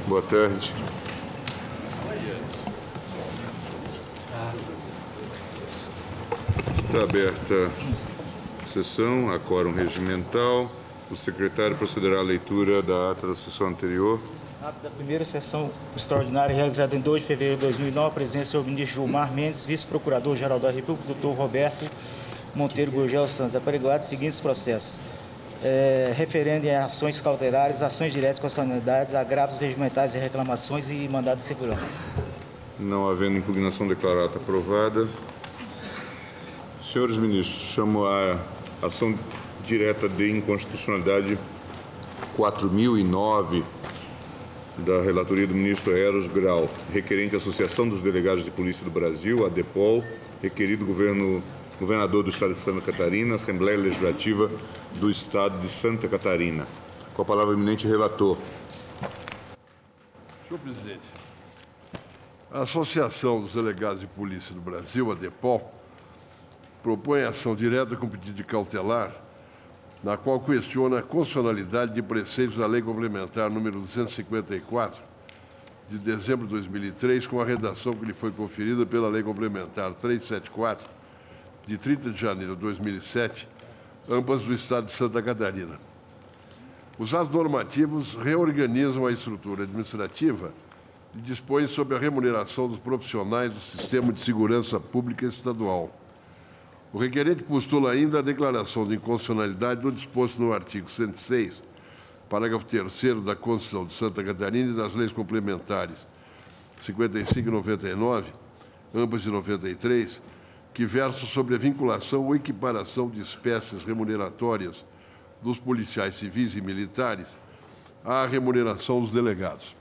Boa tarde. Está aberta a sessão, há quórum regimental. O secretário procederá à leitura da ata da sessão anterior. Ata da primeira sessão extraordinária realizada em 2 de fevereiro de 2009, a presença do ministro Gilmar Mendes, vice-procurador-geral da República, doutor Roberto Monteiro Gurgel Santos, apregoado seguintes processos. Referendo em ações cautelares, ações diretas de constitucionalidade, agravos regimentais e reclamações e mandado de segurança. Não havendo impugnação declarada aprovada. Senhores ministros, chamo a ação direta de inconstitucionalidade 4009 da relatoria do ministro Eros Grau, requerente à Associação dos Delegados de Polícia do Brasil, a DEPOL, requerido governador do Estado de Santa Catarina, Assembleia Legislativa do Estado de Santa Catarina. Com a palavra, o eminente relator. Senhor presidente, a Associação dos Delegados de Polícia do Brasil, a DEPOL, propõe ação direta com pedido de cautelar, na qual questiona a constitucionalidade de preceitos da Lei Complementar número 254, de dezembro de 2003, com a redação que lhe foi conferida pela Lei Complementar 374, de 30 de janeiro de 2007, ambas do Estado de Santa Catarina. Os atos normativos reorganizam a estrutura administrativa e dispõem sobre a remuneração dos profissionais do Sistema de Segurança Pública Estadual. O requerente postula ainda a declaração de inconstitucionalidade do disposto no artigo 106, parágrafo 3º da Constituição de Santa Catarina e das leis complementares 55 e 99, ambas de 93, que versam sobre a vinculação ou equiparação de espécies remuneratórias dos policiais civis e militares à remuneração dos delegados.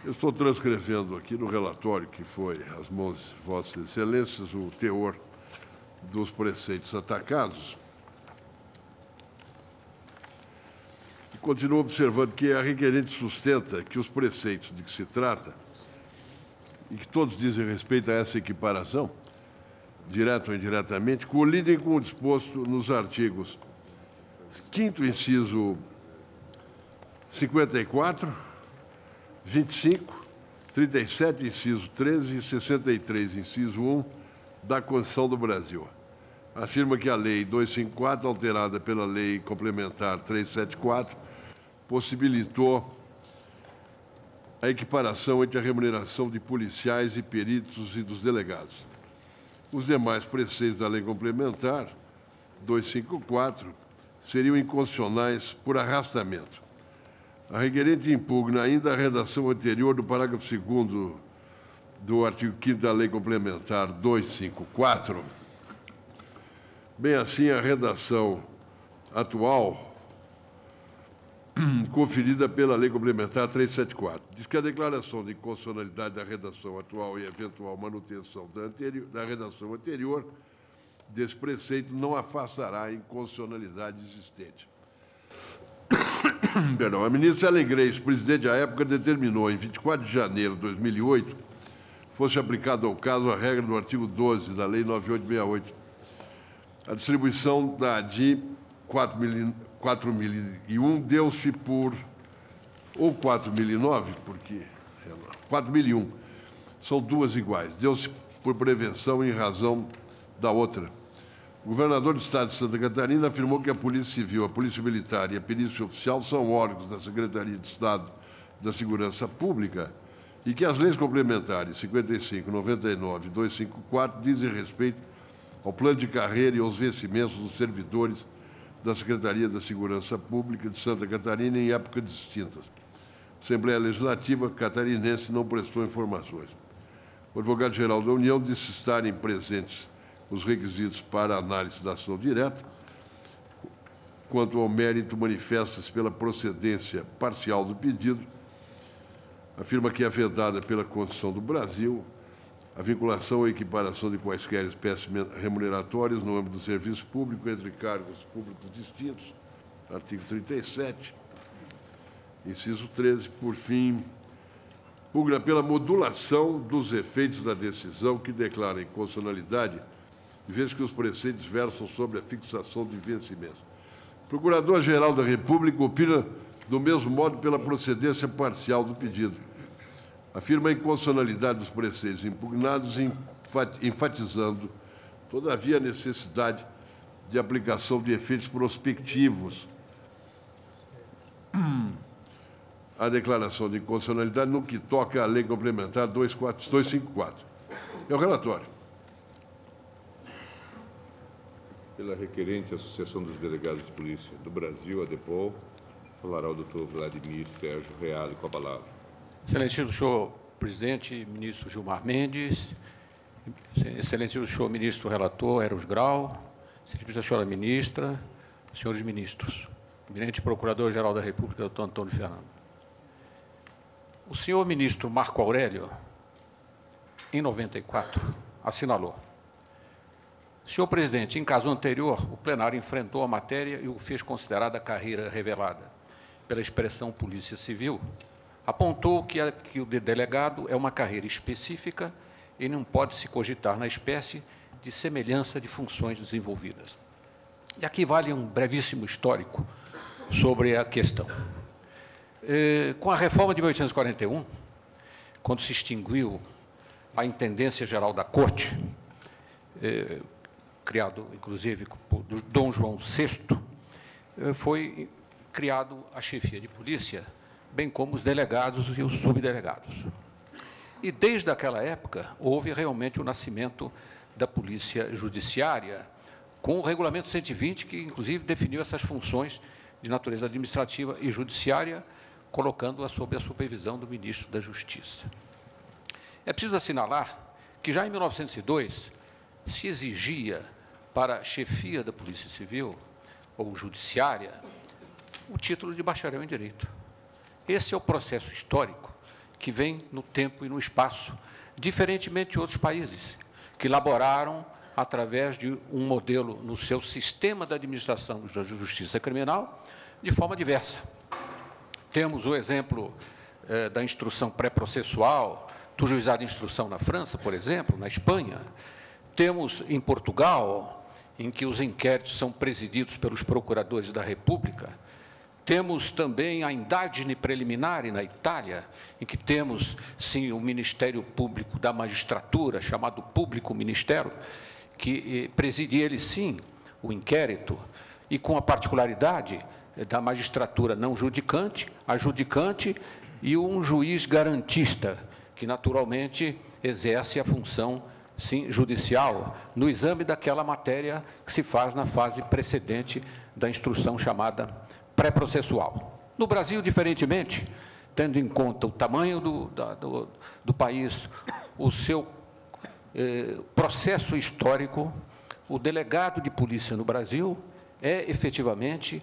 Eu estou transcrevendo aqui no relatório que foi às mãos de Vossas Excelências o teor dos preceitos atacados. E continuo observando que a requerente sustenta que os preceitos de que se trata, e que todos dizem respeito a essa equiparação, direta ou indiretamente, colidem com o disposto nos artigos 5º, inciso 54, 25, 37, inciso 13 e 63, inciso 1, da Constituição do Brasil. Afirma que a Lei 254, alterada pela Lei Complementar 374, possibilitou a equiparação entre a remuneração de policiais e peritos e dos delegados. Os demais preceitos da Lei Complementar 254 seriam inconstitucionais por arrastamento. A requerente impugna ainda a redação anterior do parágrafo 2º do artigo 5º da Lei Complementar 254. Bem assim, a redação atual, conferida pela Lei Complementar 374, diz que a declaração de inconstitucionalidade da redação atual e eventual manutenção da redação anterior desse preceito não afastará a inconstitucionalidade existente. Perdão, a ministra Ellen Grace, presidente à época, determinou, em 24 de janeiro de 2008, fosse aplicada ao caso a regra do artigo 12 da Lei 9868, a distribuição da ADI 4001 deu-se por, ou 4009, porque 4001, são duas iguais, deu-se por prevenção em razão da outra. O governador do Estado de Santa Catarina afirmou que a Polícia Civil, a Polícia Militar e a Perícia Oficial são órgãos da Secretaria de Estado da Segurança Pública e que as leis complementares 55, 99 e 254 dizem respeito ao plano de carreira e aos vencimentos dos servidores da Secretaria da Segurança Pública de Santa Catarina em épocas distintas. A Assembleia Legislativa catarinense não prestou informações. O advogado-geral da União disse estarem presentes os requisitos para a análise da ação direta. Quanto ao mérito, manifesta-se pela procedência parcial do pedido, afirma que é vedada pela Constituição do Brasil a vinculação ou equiparação de quaisquer espécies remuneratórias no âmbito do serviço público entre cargos públicos distintos, artigo 37, inciso 13, por fim, pugna pela modulação dos efeitos da decisão que declara inconstitucionalidade, de vez que os preceitos versam sobre a fixação de vencimentos. O Procurador-Geral da República opina do mesmo modo pela procedência parcial do pedido. Afirma a inconstitucionalidade dos preceitos impugnados, enfatizando, todavia, a necessidade de aplicação de efeitos prospectivos à declaração de inconstitucionalidade no que toca à Lei Complementar 254. É o relatório. Pela requerente Associação dos Delegados de Polícia do Brasil, a DEPOL, falará o doutor Vladimir Sérgio Reale com a palavra. Excelentíssimo senhor presidente, ministro Gilmar Mendes, excelentíssimo senhor ministro relator Eros Grau, excelentíssima senhora ministra, senhores ministros, eminente procurador-geral da República, doutor Antônio Fernando. O senhor ministro Marco Aurélio, em 94, assinalou: senhor presidente, em caso anterior, o plenário enfrentou a matéria e o fez considerada carreira revelada pela expressão Polícia Civil. Apontou que o de delegado é uma carreira específica e não pode se cogitar na espécie de semelhança de funções desenvolvidas. E aqui vale um brevíssimo histórico sobre a questão. Com a reforma de 1841, quando se extinguiu a Intendência Geral da Corte, criado, inclusive, por Dom João VI, foi criado a chefia de polícia, bem como os delegados e os subdelegados. E, desde aquela época, houve realmente o nascimento da Polícia Judiciária, com o Regulamento 120, que, inclusive, definiu essas funções de natureza administrativa e judiciária, colocando-a sob a supervisão do ministro da Justiça. É preciso assinalar que, já em 1902, se exigia para a chefia da Polícia Civil, ou judiciária, o título de bacharel em Direito. Esse é o processo histórico que vem no tempo e no espaço, diferentemente de outros países, que elaboraram, através de um modelo no seu sistema da administração da justiça criminal, de forma diversa. Temos o exemplo da instrução pré-processual, do juizado de instrução na França, por exemplo, na Espanha. Temos em Portugal, em que os inquéritos são presididos pelos procuradores da República. Temos também a indagine preliminar na Itália, em que temos, sim, o Ministério Público da Magistratura, chamado Público Ministério, que preside ele, sim, o inquérito, e com a particularidade da magistratura não judicante, a judicante e um juiz garantista, que, naturalmente, exerce a função, sim, judicial, no exame daquela matéria que se faz na fase precedente da instrução chamada pré-processual. No Brasil, diferentemente, tendo em conta o tamanho do país, o seu processo histórico, o delegado de polícia no Brasil é, efetivamente,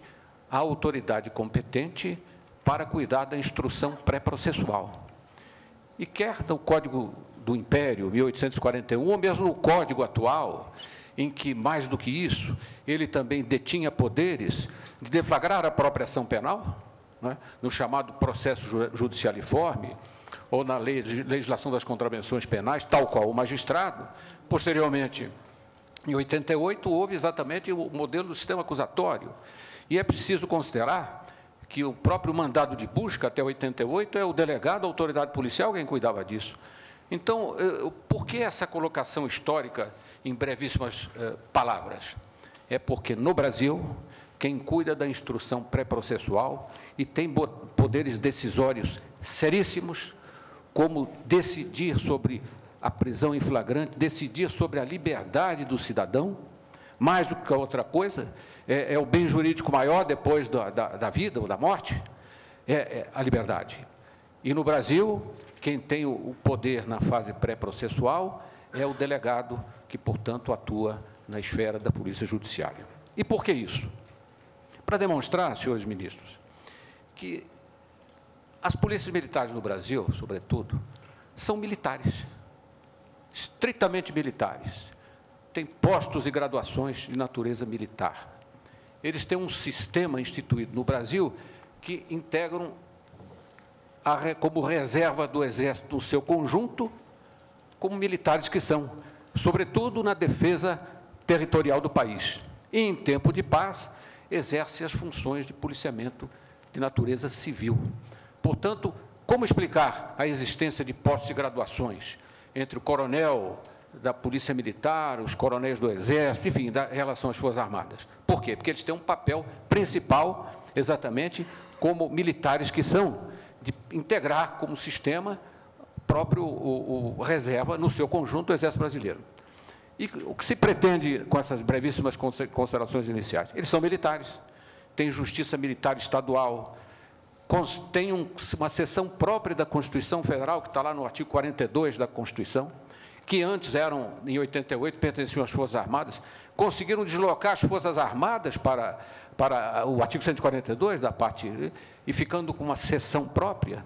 a autoridade competente para cuidar da instrução pré-processual. E quer no Código do Império, 1841, ou mesmo no Código atual, em que, mais do que isso, ele também detinha poderes de deflagrar a própria ação penal, né, no chamado processo judicialiforme, ou na legislação das contravenções penais, tal qual o magistrado. Posteriormente, em 88, houve exatamente o modelo do sistema acusatório. E é preciso considerar que o próprio mandado de busca, até 88, é o delegado, a autoridade policial, quem cuidava disso. Então, por que essa colocação histórica em brevíssimas palavras? É porque, no Brasil, quem cuida da instrução pré-processual e tem poderes decisórios seríssimos, como decidir sobre a prisão em flagrante, decidir sobre a liberdade do cidadão, mais do que outra coisa, é o bem jurídico maior depois da vida ou da morte, é a liberdade. E, no Brasil, quem tem o poder na fase pré-processual é o delegado, que, portanto, atua na esfera da Polícia Judiciária. E por que isso? Para demonstrar, senhores ministros, que as polícias militares no Brasil, sobretudo, são militares, estritamente militares. Têm postos e graduações de natureza militar. Eles têm um sistema instituído no Brasil que integram como reserva do Exército no seu conjunto, como militares que são, sobretudo na defesa territorial do país. E, em tempo de paz, exerce as funções de policiamento de natureza civil. Portanto, como explicar a existência de postos de graduações entre o coronel da Polícia Militar, os coronéis do Exército, enfim, da relação às Forças Armadas? Por quê? Porque eles têm um papel principal, exatamente como militares que são, de integrar como sistema próprio o reserva no seu conjunto o Exército Brasileiro. E o que se pretende com essas brevíssimas considerações iniciais? Eles são militares, têm justiça militar estadual, tem uma seção própria da Constituição Federal, que está lá no artigo 42 da Constituição, que antes eram, em 88, pertenciam às Forças Armadas, conseguiram deslocar as Forças Armadas para o artigo 142 da parte, e ficando com uma seção própria.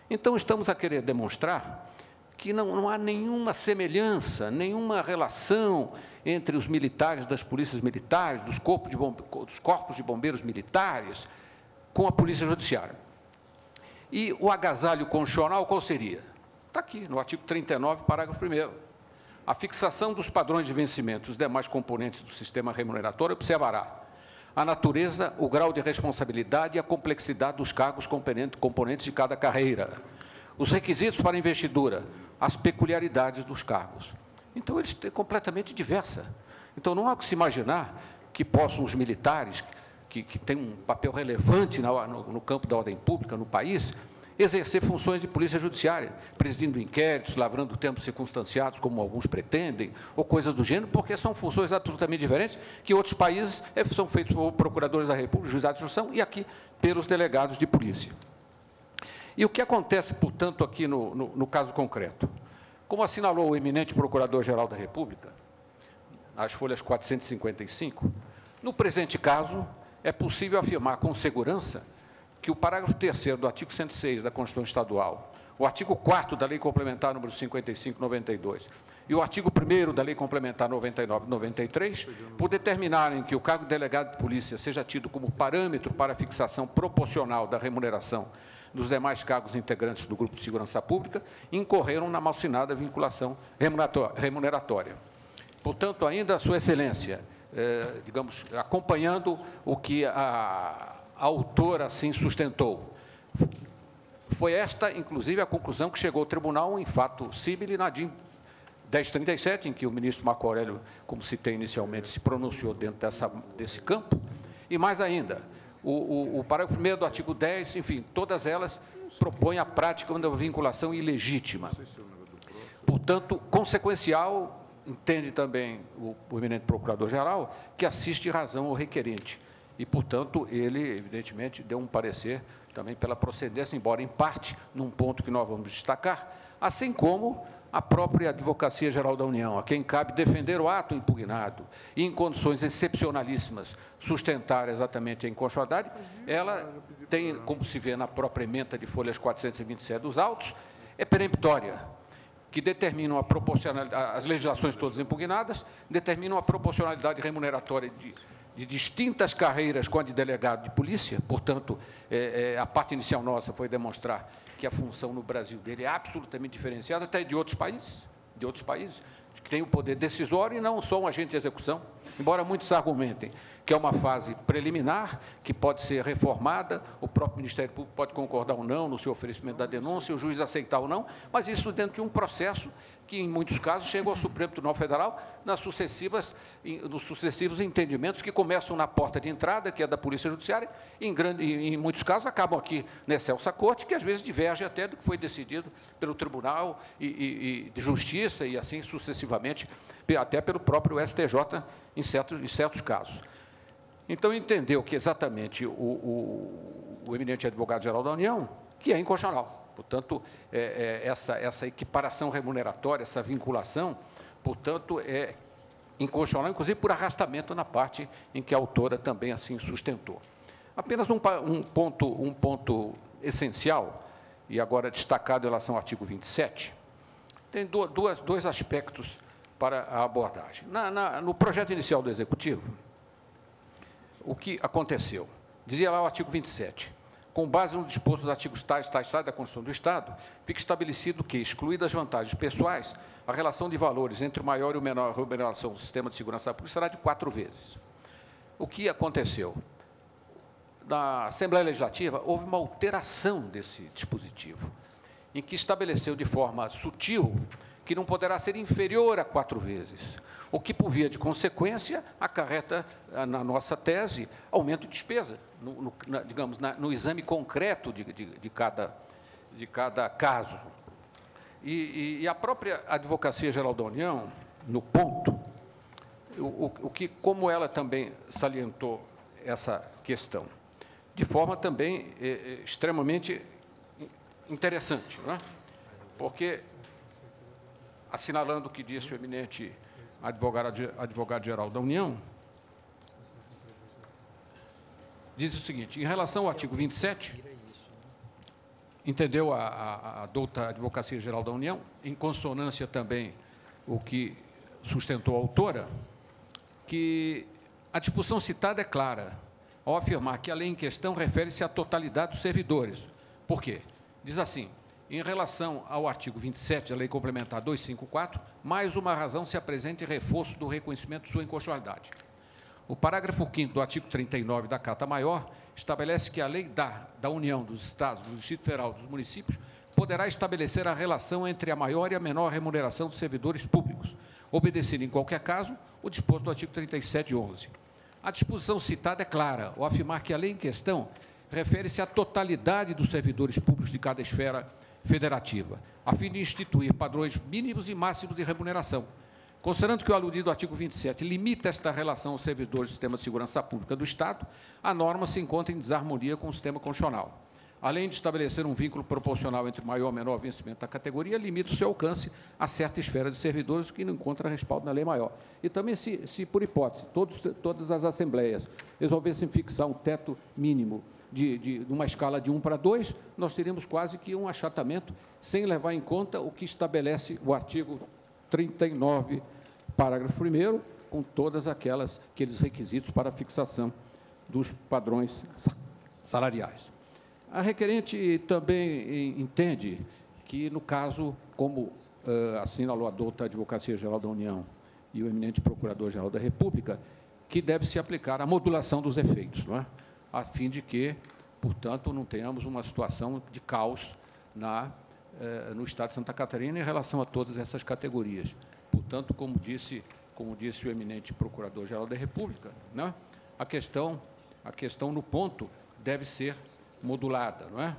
Então, estamos a querer demonstrar que não há nenhuma semelhança, nenhuma relação entre os militares das polícias militares, dos corpos de bombeiros militares, com a Polícia Judiciária. E o agasalho constitucional qual seria? Está aqui, no artigo 39, parágrafo 1º. A fixação dos padrões de vencimento dos demais componentes do sistema remuneratório observará a natureza, o grau de responsabilidade e a complexidade dos cargos componentes de cada carreira, os requisitos para investidura, as peculiaridades dos cargos. Então, eles têm completamente diversa. Então, não há que se imaginar que possam os militares, que têm um papel relevante no campo da ordem pública no país, exercer funções de polícia judiciária, presidindo inquéritos, lavrando tempos circunstanciados, como alguns pretendem, ou coisas do gênero, porque são funções absolutamente diferentes que em outros países são feitas por procuradores da República, juizados de instrução, e aqui pelos delegados de polícia. E o que acontece, portanto, aqui no caso concreto? Como assinalou o eminente Procurador-Geral da República, as folhas 455, no presente caso, é possível afirmar com segurança que o parágrafo 3º do artigo 106 da Constituição Estadual, o artigo 4º da Lei Complementar número 55/92 e o artigo 1º da Lei Complementar 99/93, por determinarem que o cargo de delegado de polícia seja tido como parâmetro para a fixação proporcional da remuneração dos demais cargos integrantes do Grupo de Segurança Pública, incorreram na malsinada vinculação remuneratória. Portanto, ainda, Sua Excelência, digamos, acompanhando o que a autora assim sustentou, foi esta, inclusive, a conclusão que chegou ao tribunal em fato civil na DIN 1037, em que o ministro Marco Aurélio, como citei inicialmente, se pronunciou dentro desse campo, e mais ainda, o parágrafo 1º do artigo 10, enfim, todas elas propõem a prática de uma vinculação ilegítima. Portanto, consequencial, entende também o eminente Procurador-Geral, que assiste razão ao requerente. E, portanto, ele, evidentemente, deu um parecer também pela procedência, embora em parte, num ponto que nós vamos destacar, assim como a própria Advocacia Geral da União, a quem cabe defender o ato impugnado e, em condições excepcionalíssimas, sustentar exatamente a inconstitucionalidade, ela tem, como se vê na própria ementa de folhas 427 dos autos, é peremptória, que determinam a proporcionalidade, as legislações todas impugnadas, determinam a proporcionalidade remuneratória de distintas carreiras com a de delegado de polícia. Portanto, a parte inicial nossa foi demonstrar que a função no Brasil dele é absolutamente diferenciada, até de outros países, que têm o poder decisório e não só um agente de execução, embora muitos argumentem que é uma fase preliminar, que pode ser reformada, o próprio Ministério Público pode concordar ou não no seu oferecimento da denúncia, o juiz aceitar ou não, mas isso dentro de um processo que, em muitos casos, chega ao Supremo Tribunal Federal nos sucessivos entendimentos que começam na porta de entrada, que é da Polícia Judiciária, e, em muitos casos, acabam aqui na Excelsa Corte, que, às vezes, diverge até do que foi decidido pelo Tribunal de Justiça e, assim, sucessivamente, até pelo próprio STJ, em certos casos. Então, entendeu que exatamente o eminente Advogado-Geral da União, que é inconstitucional. Portanto, essa equiparação remuneratória, essa vinculação, portanto, é inconstitucional, inclusive por arrastamento na parte em que a autora também assim sustentou. Apenas um ponto essencial, e agora destacado em relação ao artigo 27, tem dois aspectos para a abordagem. No projeto inicial do Executivo, o que aconteceu? Dizia lá o artigo 27, com base no disposto dos artigos tais da Constituição do Estado, fica estabelecido que, excluídas as vantagens pessoais, a relação de valores entre o maior e o menor remuneração do sistema de segurança pública será de 4 vezes. O que aconteceu? da Assembleia Legislativa, houve uma alteração desse dispositivo, em que estabeleceu de forma sutil que não poderá ser inferior a 4 vezes, o que, por via de consequência, acarreta, na nossa tese, aumento de despesa, digamos, no exame concreto de cada caso. E a própria Advocacia Geral da União, no ponto, como ela também salientou essa questão, de forma também extremamente interessante, não é? Porque, assinalando o que disse o eminente advogado-geral da União, diz o seguinte: em relação ao artigo 27, entendeu a douta Advocacia Geral da União, em consonância também o que sustentou a autora, que a disposição citada é clara, ao afirmar que a lei em questão refere-se à totalidade dos servidores. Por quê? Diz assim: em relação ao artigo 27 da Lei Complementar 254, mais uma razão se apresenta em reforço do reconhecimento de sua inconstitucionalidade. O parágrafo 5º do artigo 39 da Carta Maior estabelece que a lei da União, dos Estados, do Distrito Federal e dos municípios poderá estabelecer a relação entre a maior e a menor remuneração dos servidores públicos, obedecendo, em qualquer caso, o disposto do artigo 3711. A disposição citada é clara, ao afirmar que a lei em questão refere-se à totalidade dos servidores públicos de cada esfera federativa, a fim de instituir padrões mínimos e máximos de remuneração. Considerando que o aludido artigo 27 limita esta relação aos servidores do Sistema de Segurança Pública do Estado, a norma se encontra em desarmonia com o sistema constitucional. Além de estabelecer um vínculo proporcional entre maior ou menor vencimento da categoria, limita o seu alcance a certa esfera de servidores que não encontra respaldo na lei maior. E também, se por hipótese, todas as assembleias resolvessem fixar um teto mínimo de uma escala de 1 para 2, nós teríamos quase que um achatamento, sem levar em conta o que estabelece o artigo 39, parágrafo 1º, com todos aqueles requisitos para a fixação dos padrões salariais. A requerente também entende que, no caso, como assinalou a douta Advocacia Geral da União e o eminente Procurador-Geral da República, que deve se aplicar a modulação dos efeitos, não é? A fim de que, portanto, não tenhamos uma situação de caos no Estado de Santa Catarina em relação a todas essas categorias. Portanto, como disse o eminente Procurador-Geral da República, né, a questão no ponto deve ser modulada, não é?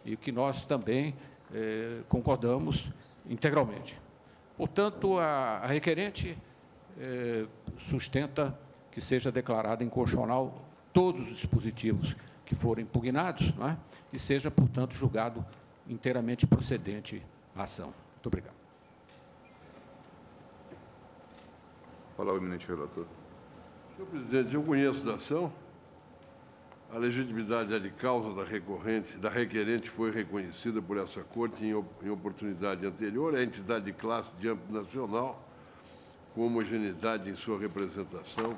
E que nós também concordamos integralmente. Portanto, a requerente sustenta que seja declarada inconstitucional todos os dispositivos que forem impugnados, não é? E seja, portanto, julgado inteiramente procedente a ação. Muito obrigado. Fala o eminente relator. Senhor presidente, eu conheço da ação. A legitimidade de causa da requerente foi reconhecida por essa Corte em oportunidade anterior. A entidade de classe de âmbito nacional, com homogeneidade em sua representação,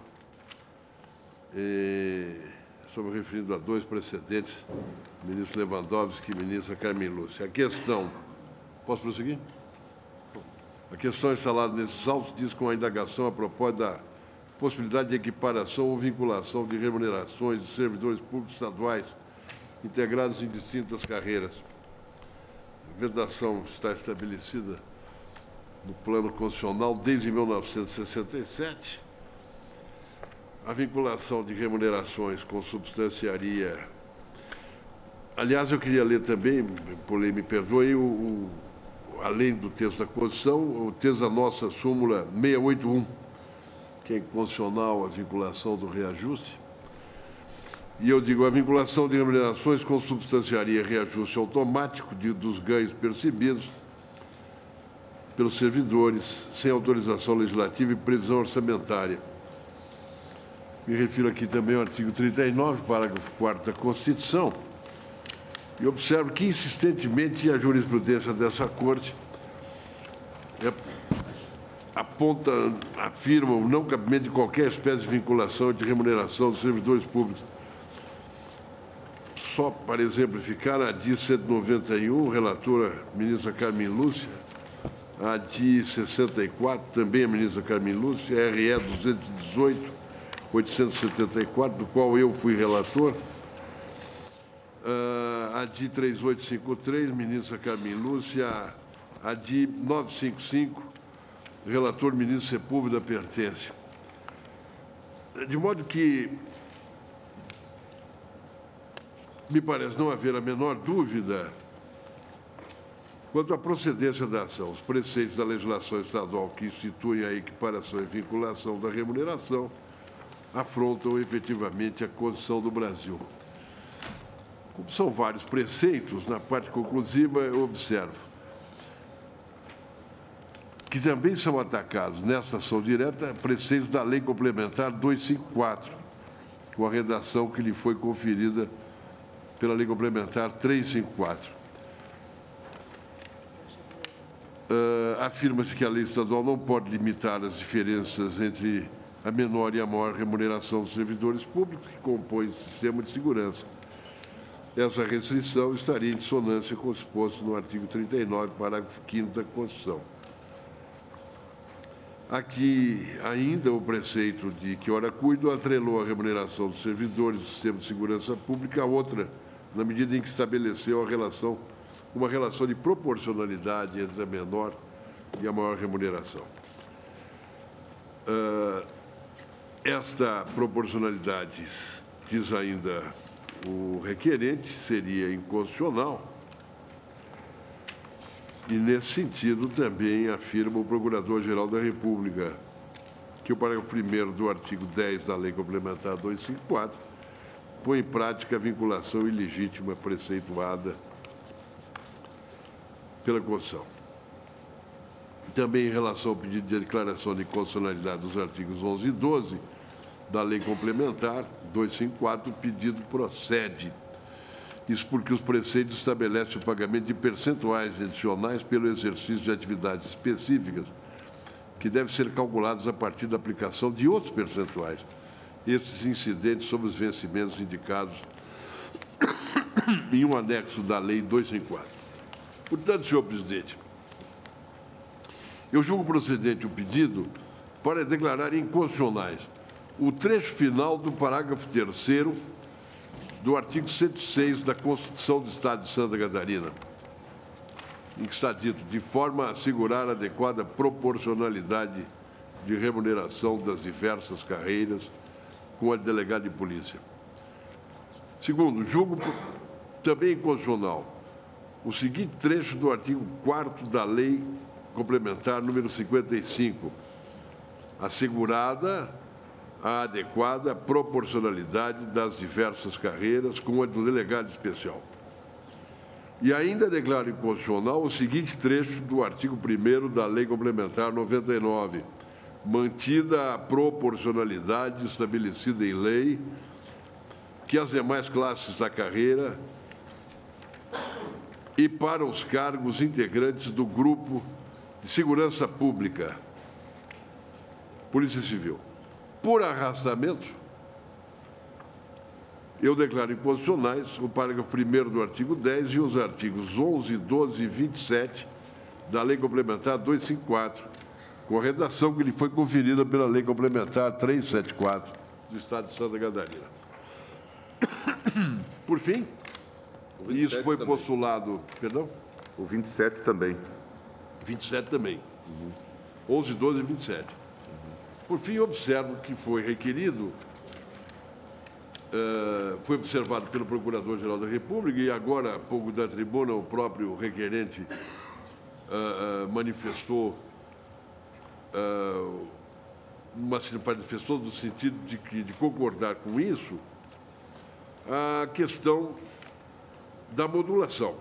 sobre referindo a 2 precedentes, ministro Lewandowski e ministra Carmen Lúcia. A questão... Posso prosseguir? A questão instalada nesses autos diz com a indagação a propósito da possibilidade de equiparação ou vinculação de remunerações de servidores públicos estaduais integrados em distintas carreiras. A vedação está estabelecida no plano constitucional desde 1967. A vinculação de remunerações consubstanciaria... Aliás, eu queria ler também, me perdoe, além do texto da Constituição, o texto da nossa súmula 681, que é inconstitucional a vinculação do reajuste. E eu digo, a vinculação de remunerações consubstanciaria reajuste automático dos ganhos percebidos pelos servidores, sem autorização legislativa e previsão orçamentária. Me refiro aqui também ao artigo 39, parágrafo 4º da Constituição, e observo que, insistentemente, a jurisprudência dessa Corte afirma o não cabimento de qualquer espécie de vinculação de remuneração dos servidores públicos. Só para exemplificar, a DI 191, relatora ministra Carmen Lúcia, a DI 64, também a ministra Carmen Lúcia, a RE 218, 874, do qual eu fui relator, A DI 3853, ministra Carmen Lúcia. A DI 955, relator ministro Sepúlveda, pertence. De modo que me parece não haver a menor dúvida quanto à procedência da ação. Os preceitos da legislação estadual que instituem a equiparação e vinculação da remuneração afrontam efetivamente a Constituição do Brasil. Como são vários preceitos, na parte conclusiva eu observo que também são atacados nesta ação direta preceitos da Lei Complementar 254, com a redação que lhe foi conferida pela Lei Complementar 354. Afirma-se que a lei estadual não pode limitar as diferenças entre a menor e a maior remuneração dos servidores públicos que compõem o sistema de segurança. Essa restrição estaria em dissonância com o disposto no artigo 39, parágrafo 5º da Constituição. Aqui, ainda, o preceito de que ora cuido atrelou a remuneração dos servidores do sistema de segurança pública a outra, na medida em que estabeleceu uma relação de proporcionalidade entre a menor e a maior remuneração. Esta proporcionalidade, diz ainda o requerente, seria inconstitucional. E, nesse sentido, também afirma o Procurador-Geral da República que o parágrafo 1º do artigo 10 da Lei Complementar 254 põe em prática a vinculação ilegítima preceituada pela Constituição. Também em relação ao pedido de declaração de constitucionalidade dos artigos 11 e 12 da Lei Complementar 254, o pedido procede. Isso porque os preceitos estabelecem o pagamento de percentuais adicionais pelo exercício de atividades específicas, que devem ser calculados a partir da aplicação de outros percentuais, estes incidentes sobre os vencimentos indicados em um anexo da Lei 254. Portanto, senhor presidente, eu julgo procedente o pedido para declarar inconstitucionais o trecho final do parágrafo 3º do artigo 106 da Constituição do Estado de Santa Catarina, em que está dito, de forma a assegurar adequada proporcionalidade de remuneração das diversas carreiras com a delegado de polícia. Segundo, julgo também inconstitucional o seguinte trecho do artigo 4º da Lei Complementar número 55, assegurada a adequada proporcionalidade das diversas carreiras com a do delegado especial. E ainda declaro inconstitucional o seguinte trecho do artigo 1º da Lei Complementar 99, mantida a proporcionalidade estabelecida em lei, que as demais classes da carreira e para os cargos integrantes do Grupo de Segurança Pública, Polícia Civil. Por arrastamento, eu declaro inconstitucionais o parágrafo 1º do artigo 10 e os artigos 11, 12 e 27 da Lei Complementar 254, com a redação que lhe foi conferida pela Lei Complementar 374 do Estado de Santa Catarina. Por fim, isso foi também postulado... Perdão? O 27 também. 27 também. 11, 12 e 27. Por fim, observo que foi requerido, foi observado pelo Procurador-Geral da República e agora, há pouco da tribuna, o próprio requerente manifestou no sentido de concordar com isso, a questão da modulação.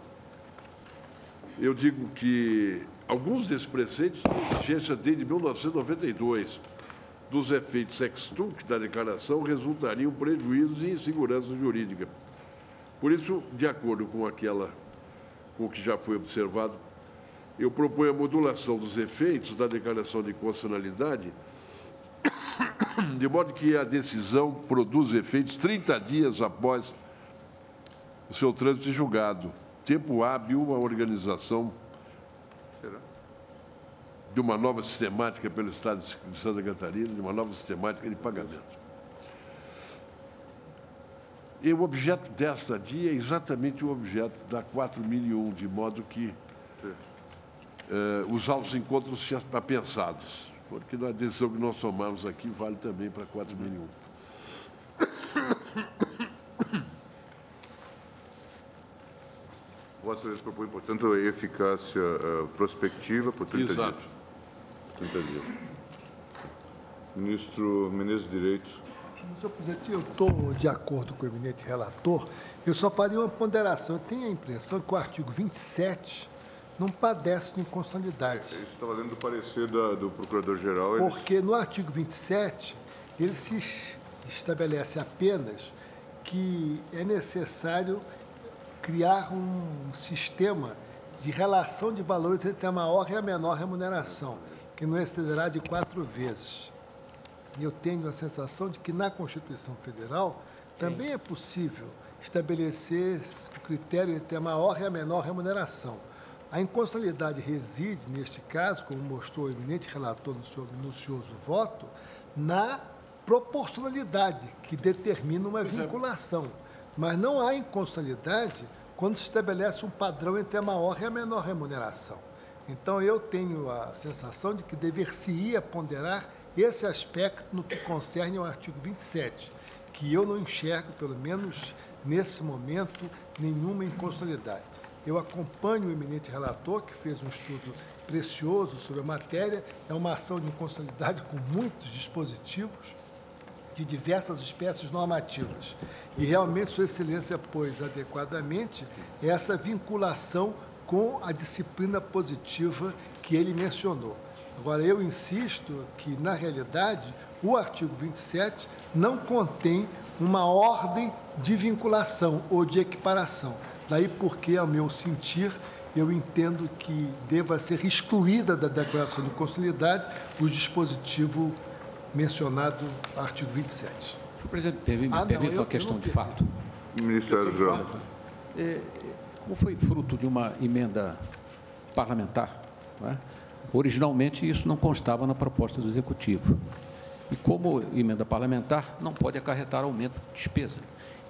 Eu digo que alguns desses preceitos têm vigência desde 1992. Dos efeitos ex tunc da declaração resultariam prejuízos e insegurança jurídica. Por isso, de acordo com o que já foi observado, eu proponho a modulação dos efeitos da declaração de constitucionalidade, de modo que a decisão produz efeitos 30 dias após o seu trânsito em julgado, tempo hábil à organização de uma nova sistemática pelo Estado de Santa Catarina, de uma nova sistemática de pagamento. E o objeto desta dia é exatamente o objeto da 4001, de modo que os autos encontram-se já pensados, porque a decisão que nós tomamos aqui vale também para 4001. Vossa Excelência propõe, portanto, a eficácia prospectiva por 30 Exato. dias. 30 dias. Ministro Menezes de Direito. Senhor presidente, eu estou de acordo com o eminente relator, eu só faria uma ponderação. Eu tenho a impressão que o artigo 27 não padece de inconstitucionalidade. Isso está valendo do parecer do Procurador-Geral. Porque no artigo 27, ele se estabelece apenas que é necessário criar um sistema de relação de valores entre a maior e a menor remuneração, que não excederá de 4 vezes. E eu tenho a sensação de que na Constituição Federal também é possível estabelecer o critério entre a maior e a menor remuneração. A inconstitucionalidade reside, neste caso, como mostrou o eminente relator no seu minucioso voto, na proporcionalidade, que determina uma vinculação. Mas não há inconstitucionalidade quando se estabelece um padrão entre a maior e a menor remuneração. Então, eu tenho a sensação de que dever-se-ia ponderar esse aspecto no que concerne ao artigo 27, que eu não enxergo, pelo menos nesse momento, nenhuma inconstitucionalidade. Eu acompanho o eminente relator, que fez um estudo precioso sobre a matéria, é uma ação de inconstitucionalidade com muitos dispositivos de diversas espécies normativas. E realmente Sua Excelência pôs adequadamente essa vinculação com a disciplina positiva que ele mencionou. Agora, eu insisto que, na realidade, o artigo 27 não contém uma ordem de vinculação ou de equiparação. Daí porque, ao meu sentir, eu entendo que deva ser excluída da declaração de inconstitucionalidade o dispositivo mencionado no artigo 27. Senhor presidente, me permite uma questão de fato. Ministério-Geral. Como foi fruto de uma emenda parlamentar, não é? Originalmente, isso não constava na proposta do Executivo. E como emenda parlamentar, não pode acarretar aumento de despesa,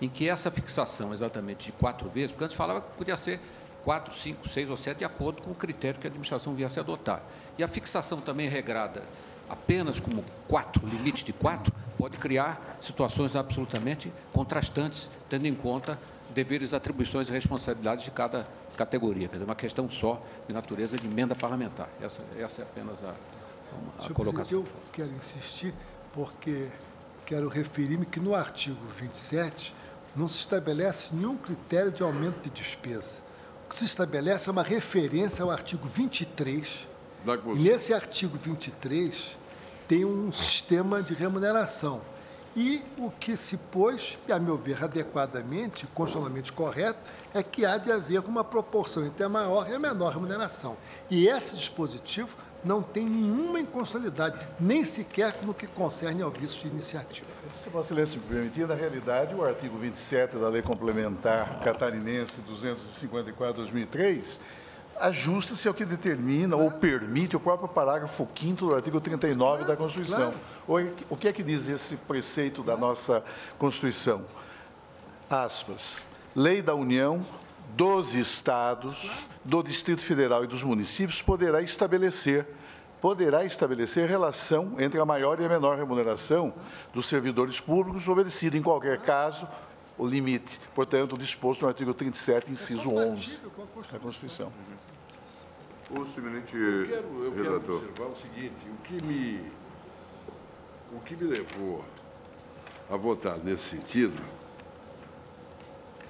em que essa fixação exatamente de 4 vezes, porque antes falava que podia ser 4, 5, 6 ou 7, de acordo com o critério que a administração viesse a adotar. E a fixação também regrada apenas como 4, limite de 4, pode criar situações absolutamente contrastantes, tendo em conta deveres, atribuições e responsabilidades de cada categoria. Quer dizer, uma questão só de natureza de emenda parlamentar. Essa é apenas a colocação. Eu quero insistir, porque quero referir-me que no artigo 27 não se estabelece nenhum critério de aumento de despesa. O que se estabelece é uma referência ao artigo 23, e nesse artigo 23 tem um sistema de remuneração. E o que se pôs, e a meu ver adequadamente, constitucionalmente correto, é que há de haver uma proporção entre a maior e a menor remuneração. E esse dispositivo não tem nenhuma inconstitucionalidade, nem sequer no que concerne ao vício de iniciativa. Se Vossa Excelência me permitir, na realidade, o artigo 27 da Lei Complementar Catarinense 254/2003 ajusta-se ao que determina ou permite o próprio parágrafo 5º do artigo 39 da Constituição. O que é que diz esse preceito da nossa Constituição? Aspas. Lei da União, dos Estados, do Distrito Federal e dos municípios poderá estabelecer relação entre a maior e a menor remuneração dos servidores públicos, obedecido, em qualquer caso, o limite, portanto, disposto no artigo 37, inciso 11 da Constituição. O eminente Eu quero relator. observar o seguinte, o que me levou a votar nesse sentido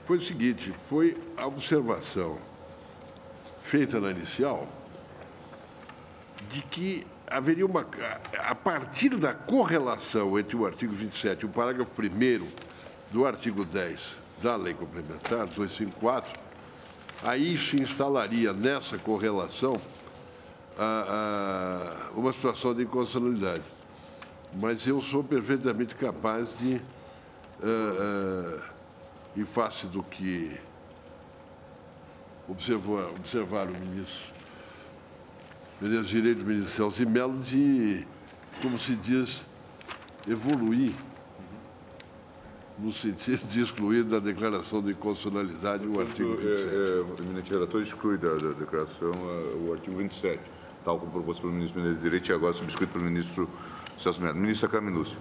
foi o seguinte, foi a observação feita na inicial de que haveria a partir da correlação entre o artigo 27 e o parágrafo 1º do artigo 10 da Lei Complementar 254, aí se instalaria nessa correlação uma situação de inconstitucionalidade. Mas eu sou perfeitamente capaz de, em face do que observaram o ministro Menezes de Direito, o ministro Celso de Mello, de, como se diz, evoluir no sentido de excluir da declaração de inconstitucionalidade o artigo 27. O eminente relator exclui da declaração o artigo 27, tal como proposto pelo ministro Menezes de Direito e agora subscrito pelo ministro Celso Mello. Ministra Carminúcio.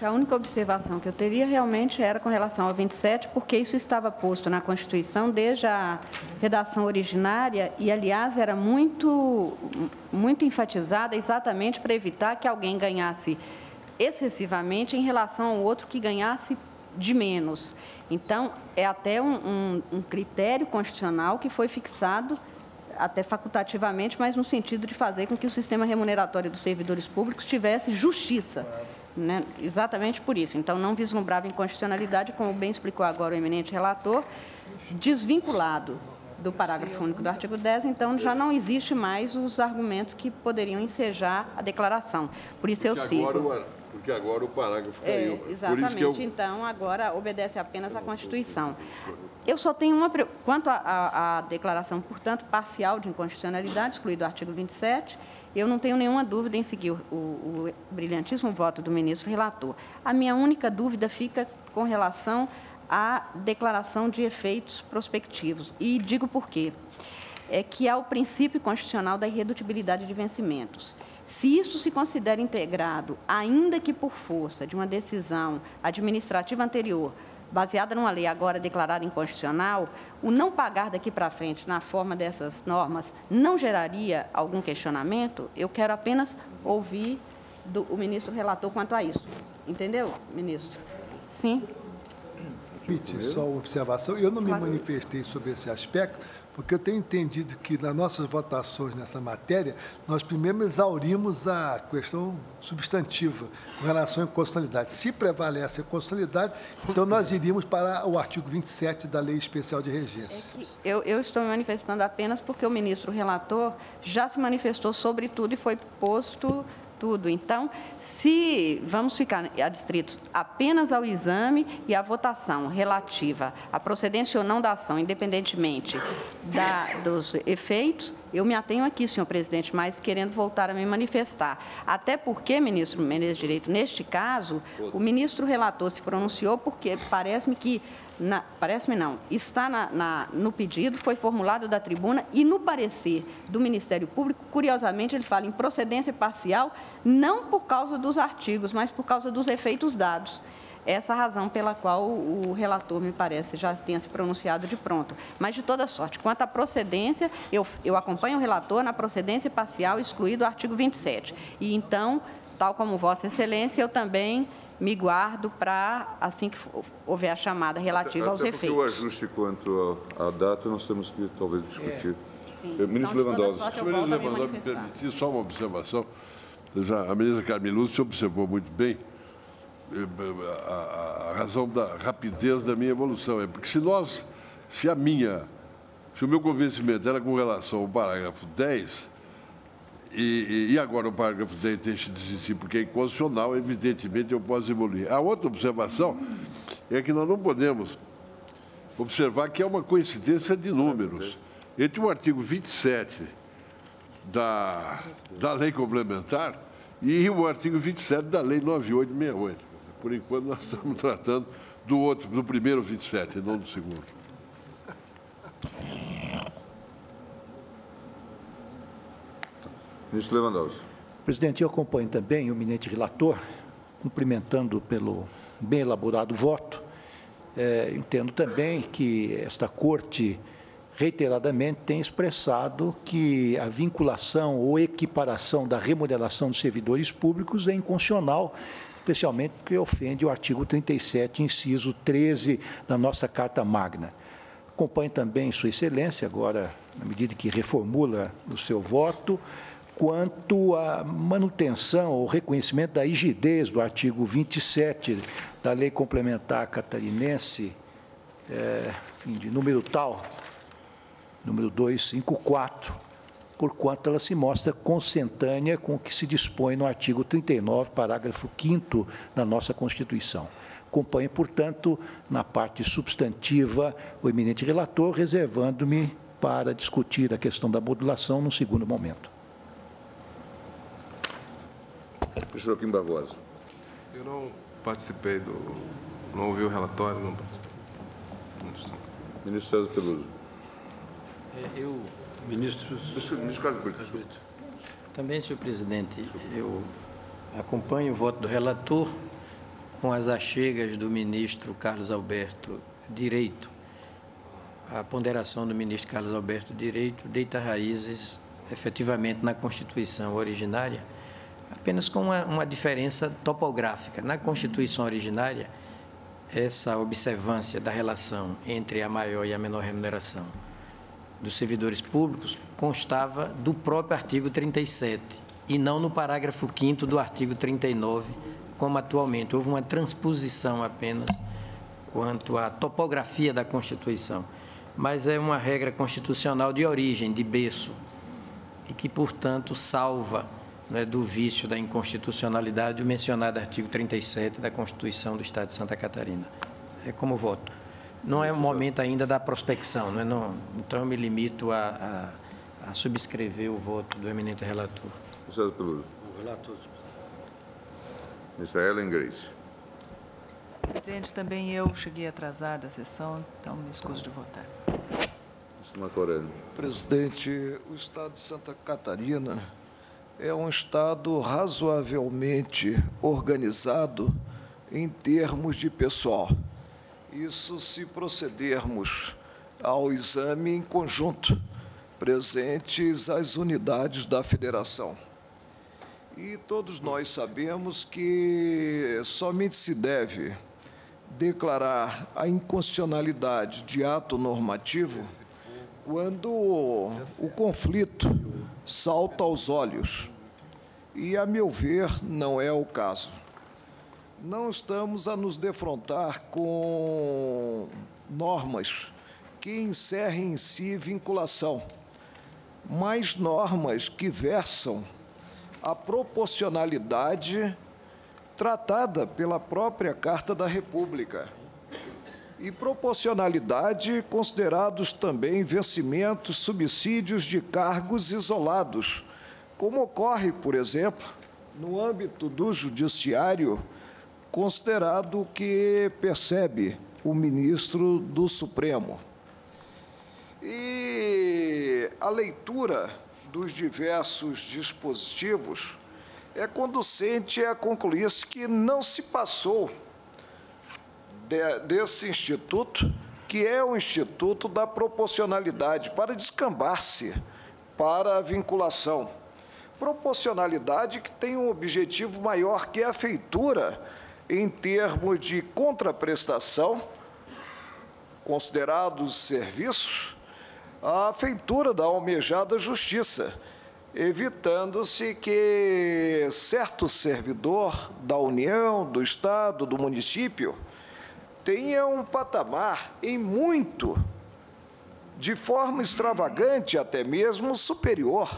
A única observação que eu teria realmente era com relação ao 27, porque isso estava posto na Constituição desde a redação originária e, aliás, era muito enfatizada exatamente para evitar que alguém ganhasse excessivamente em relação ao outro que ganhasse de menos. Então, é até um critério constitucional que foi fixado até facultativamente, mas no sentido de fazer com que o sistema remuneratório dos servidores públicos tivesse justiça. Né? Exatamente por isso. Então, não vislumbrava inconstitucionalidade, como bem explicou agora o eminente relator, desvinculado do parágrafo único do artigo 10, então já não existe mais os argumentos que poderiam ensejar a declaração. Por isso eu sigo. Porque agora o parágrafo caiu. Exatamente. Então, agora obedece apenas à Constituição. Eu só tenho uma... Quanto à declaração, portanto, parcial de inconstitucionalidade, excluído o artigo 27, eu não tenho nenhuma dúvida em seguir o brilhantíssimo voto do ministro relator. A minha única dúvida fica com relação à declaração de efeitos prospectivos. E digo por quê. É que há o princípio constitucional da irredutibilidade de vencimentos. Se isso se considera integrado, ainda que por força de uma decisão administrativa anterior, baseada numa lei agora declarada inconstitucional, o não pagar daqui para frente na forma dessas normas não geraria algum questionamento? Eu quero apenas ouvir o ministro relator quanto a isso. Entendeu, ministro? Sim. Permite só uma observação. Eu não me manifestei sobre esse aspecto, porque eu tenho entendido que nas nossas votações nessa matéria, nós primeiro exaurimos a questão substantiva com relação à inconstitucionalidade. Se prevalece a constitucionalidade, então nós iríamos para o artigo 27 da Lei Especial de Regência. Eu estou me manifestando apenas porque o ministro relator já se manifestou sobre tudo e foi posto tudo. Então, se vamos ficar adstritos apenas ao exame e à votação relativa à procedência ou não da ação, independentemente dos efeitos, eu me atenho aqui, senhor presidente, mas querendo voltar a me manifestar. Até porque, ministro Menezes de Direito, neste caso, o ministro relator se pronunciou porque parece-me que parece-me não, está no pedido, foi formulado da tribuna e no parecer do Ministério Público, curiosamente, ele fala em procedência parcial, não por causa dos artigos, mas por causa dos efeitos dados. Essa a razão pela qual o relator, me parece, já tenha se pronunciado de pronto. Mas, de toda sorte, quanto à procedência, eu acompanho o relator na procedência parcial, excluído o artigo 27. E, então, tal como Vossa Excelência, eu também me guardo para, assim que houver a chamada relativa aos efeitos. O ajuste quanto à data, nós temos que, talvez, discutir. Sim. Ministro Lewandowski. Ministro Lewandowski, me permitir só uma observação. A ministra Carminúcio observou muito bem a razão da rapidez da minha evolução. É porque se o meu convencimento era com relação ao parágrafo 10, e agora o parágrafo 10 deixa de existir porque é inconstitucional, evidentemente eu posso evoluir. A outra observação é que nós não podemos observar que é uma coincidência de números. Entre o artigo 27 da lei complementar e o artigo 27 da lei 9868. Por enquanto, nós estamos tratando do primeiro 27, e não do segundo. Ministro Lewandowski. Presidente, eu acompanho também o eminente relator, cumprimentando pelo bem elaborado voto. Entendo também que esta Corte reiteradamente tem expressado que a vinculação ou equiparação da remuneração dos servidores públicos é inconstitucional, especialmente porque ofende o artigo 37, inciso 13 da nossa Carta Magna. Acompanho também Sua Excelência, agora, na medida que reformula o seu voto, quanto à manutenção ou reconhecimento da rigidez do artigo 27 da Lei Complementar Catarinense, de número tal, número 254, porquanto ela se mostra consentânea com o que se dispõe no artigo 39, parágrafo 5º da nossa Constituição. Acompanho, portanto, na parte substantiva o eminente relator, reservando-me para discutir a questão da modulação no segundo momento. Joaquim Barbosa. Eu não participei do... Não ouvi o relatório, não participei. Ministro César Peluso. Ministro Carlos Brito. Também, senhor presidente, eu acompanho o voto do relator com as achegas do ministro Carlos Alberto Direito. A ponderação do ministro Carlos Alberto Direito deita raízes efetivamente na Constituição originária, apenas com uma diferença topográfica. Na Constituição originária, essa observância da relação entre a maior e a menor remuneração dos servidores públicos constava do próprio artigo 37 e não no parágrafo 5º do artigo 39, como atualmente. Houve uma transposição apenas quanto à topografia da Constituição, mas é uma regra constitucional de origem, de berço, e que, portanto, salva, né, do vício da inconstitucionalidade o mencionado artigo 37 da Constituição do Estado de Santa Catarina. É como voto. Não é o momento ainda da prospecção, né? Não, então eu me limito a subscrever o voto do eminente relator. César Peluso. O relator. Ministra Ellen Grace. Presidente, também eu cheguei atrasada à sessão, então me escuso de votar. Ministro Marco Aurélio. Presidente, o Estado de Santa Catarina é um Estado razoavelmente organizado em termos de pessoal. Isso se procedermos ao exame em conjunto, presentes as unidades da Federação. E todos nós sabemos que somente se deve declarar a inconstitucionalidade de ato normativo quando o conflito salta aos olhos. E, a meu ver, não é o caso. Não estamos a nos defrontar com normas que encerrem em si vinculação, mas normas que versam a proporcionalidade tratada pela própria Carta da República. E proporcionalidade considerados também vencimentos, subsídios de cargos isolados, como ocorre, por exemplo, no âmbito do judiciário, considerado o que percebe o ministro do Supremo. E a leitura dos diversos dispositivos é conducente a concluir-se que não se passou desse instituto, que é o Instituto da Proporcionalidade, para descambar-se para a vinculação. Proporcionalidade que tem um objetivo maior, que é a feitura em termos de contraprestação, considerados serviços, a feitura da almejada justiça, evitando-se que certo servidor da União, do Estado, do município, tenha um patamar em muito, de forma extravagante até mesmo, superior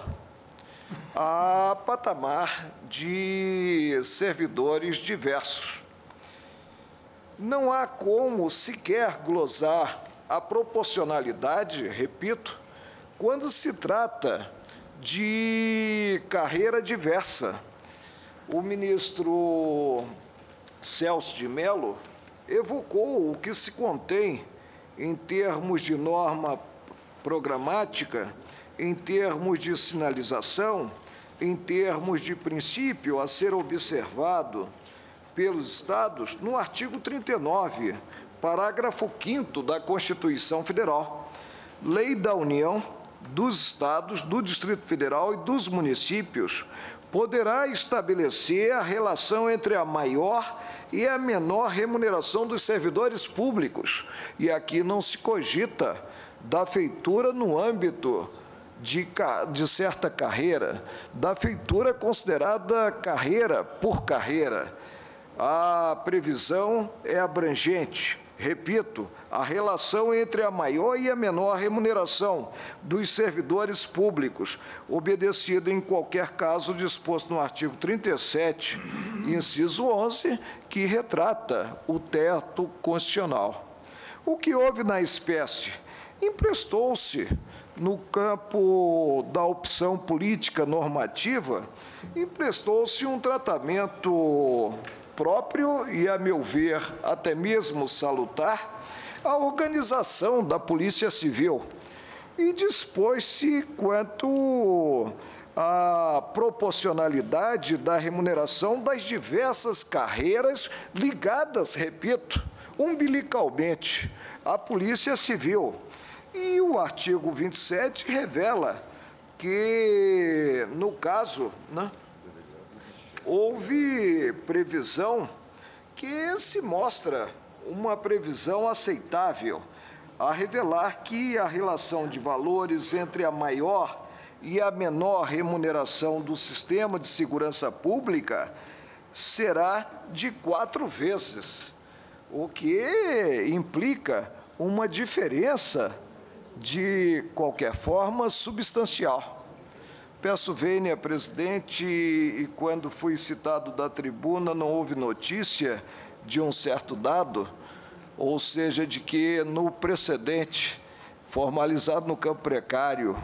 a patamar de servidores diversos. Não há como sequer glosar a proporcionalidade, repito, quando se trata de carreira diversa. O ministro Celso de Mello evocou o que se contém em termos de norma programática, em termos de sinalização, em termos de princípio a ser observado pelos Estados, no artigo 39, parágrafo 5º da Constituição Federal. Lei da União, dos Estados, do Distrito Federal e dos municípios poderá estabelecer a relação entre a maior e a menor remuneração dos servidores públicos. E aqui não se cogita da feitura no âmbito de certa carreira, da feitura considerada carreira por carreira. A previsão é abrangente. Repito, a relação entre a maior e a menor remuneração dos servidores públicos, obedecido em qualquer caso disposto no artigo 37, inciso 11, que retrata o teto constitucional. O que houve na espécie? Emprestou-se, no campo da opção política normativa, emprestou-se um tratamento próprio e, a meu ver, até mesmo salutar, a organização da Polícia Civil e dispôs-se quanto à proporcionalidade da remuneração das diversas carreiras ligadas, repito, umbilicalmente à Polícia Civil. E o artigo 27 revela que, no caso, houve previsão que se mostra uma previsão aceitável, a revelar que a relação de valores entre a maior e a menor remuneração do sistema de segurança pública será de 4 vezes, o que implica uma diferença, de qualquer forma, substancial. Peço vênia, presidente, e quando fui citado da tribuna, não houve notícia de um certo dado, ou seja, de que no precedente, formalizado no campo precário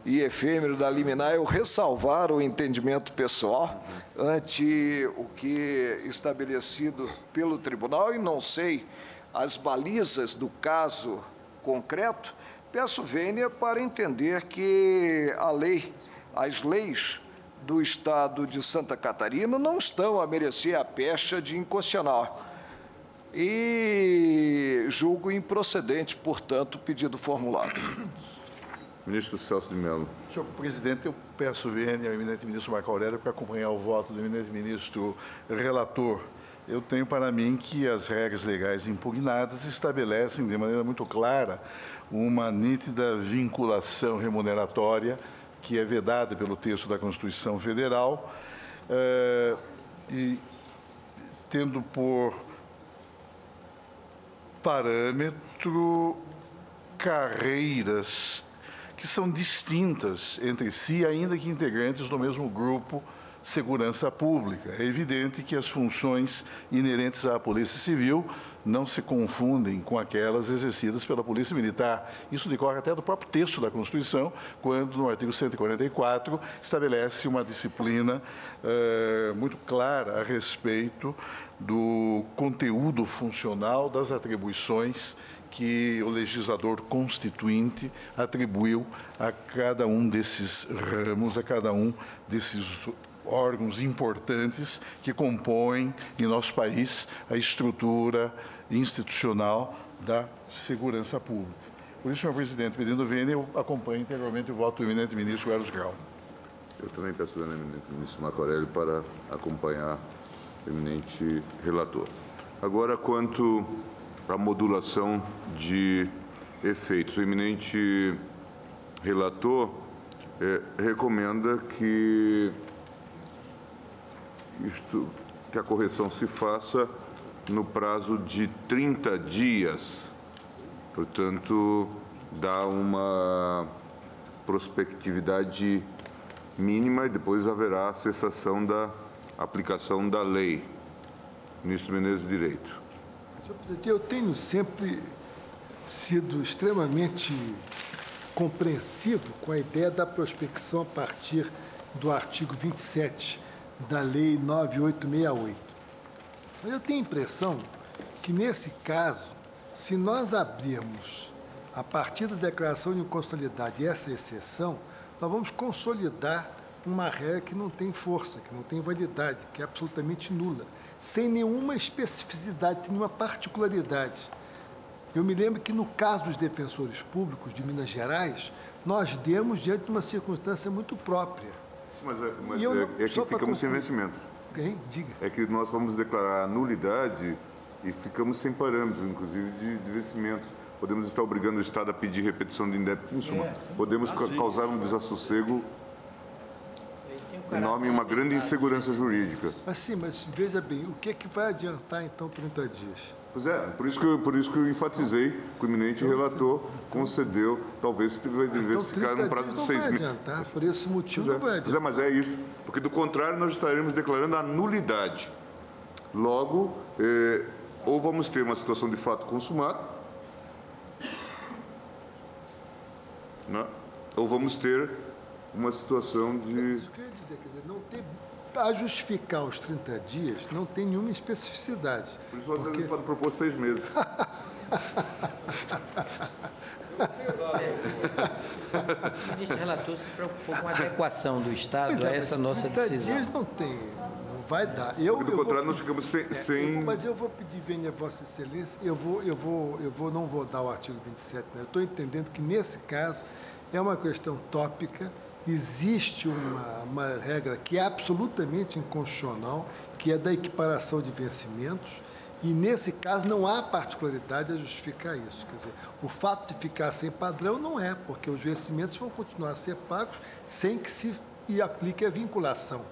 e efêmero da liminar, eu ressalvar o entendimento pessoal ante o que estabelecido pelo tribunal, e não sei as balizas do caso concreto, peço vênia para entender que as leis do Estado de Santa Catarina não estão a merecer a pecha de inconstitucional. E julgo improcedente, portanto, o pedido formulado. Ministro Celso de Mello. Senhor presidente, eu peço vênia ao eminente ministro Marco Aurélio para acompanhar o voto do eminente ministro relator. Eu tenho para mim que as regras legais impugnadas estabelecem de maneira muito clara uma nítida vinculação remuneratória que é vedada pelo texto da Constituição Federal e tendo por parâmetro carreiras que são distintas entre si, ainda que integrantes do mesmo grupo Segurança Pública. É evidente que as funções inerentes à Polícia Civil não se confundem com aquelas exercidas pela Polícia Militar. Isso decorre até do próprio texto da Constituição, quando, no artigo 144, estabelece uma disciplina muito clara a respeito do conteúdo funcional das atribuições que o legislador constituinte atribuiu a cada um desses ramos, a cada um desses órgãos importantes que compõem, em nosso país, a estrutura institucional da segurança pública. Por isso, senhor presidente, pedindo vênia, eu acompanho integralmente o voto do eminente ministro Carlos Grau. Eu também peço ao eminente ministro Marco Aurélio para acompanhar o eminente relator. Agora, quanto à modulação de efeitos, o eminente relator recomenda que a correção se faça no prazo de 30 dias. Portanto, dá uma prospectividade mínima e depois haverá a cessação da aplicação da lei. Ministro Menezes, Direito. Senhor presidente, eu tenho sempre sido extremamente compreensivo com a ideia da prospecção a partir do artigo 27 da Lei 9868. Mas eu tenho a impressão que, nesse caso, se nós abrirmos, a partir da declaração de inconstitucionalidade, essa exceção, nós vamos consolidar uma regra que não tem força, que não tem validade, que é absolutamente nula, sem nenhuma especificidade, sem nenhuma particularidade. Eu me lembro que, no caso dos defensores públicos de Minas Gerais, nós demos diante de uma circunstância muito própria. Mas é que ficamos sem vencimento. Diga. É que nós vamos declarar a nulidade e ficamos sem parâmetros, inclusive de vencimento. Podemos estar obrigando o Estado a pedir repetição de indébito. Em suma, podemos causar um desassossego enorme e uma grande insegurança jurídica. Mas sim, mas veja bem, o que é que vai adiantar, então, 30 dias? Pois é, por isso que eu enfatizei que o eminente relator concedeu, talvez devesse ficar num prazo de 6 meses. Não vai adiantar, por esse motivo não vai adiantar. Mas é isso, porque do contrário nós estaremos declarando a nulidade. Logo, ou vamos ter uma situação de fato consumado, né? Ou vamos ter uma situação de... Isso que eu ia dizer, quer dizer, não ter a justificar os 30 dias não tem nenhuma especificidade. Por isso vocês podem propor 6 meses. O ministro relator se preocupou com a adequação do Estado a essa nossa 30 decisão. dias não vai dar. Do contrário, nós ficamos sem... Mas eu vou pedir, vênia, Vossa Excelência, não vou dar o artigo 27, né? Eu estou entendendo que, nesse caso, é uma questão tópica, existe uma regra que é absolutamente inconstitucional, que é da equiparação de vencimentos, e, nesse caso, não há particularidade a justificar isso. Quer dizer, o fato de ficar sem padrão não é, porque os vencimentos vão continuar a ser pagos sem que se aplique a vinculação.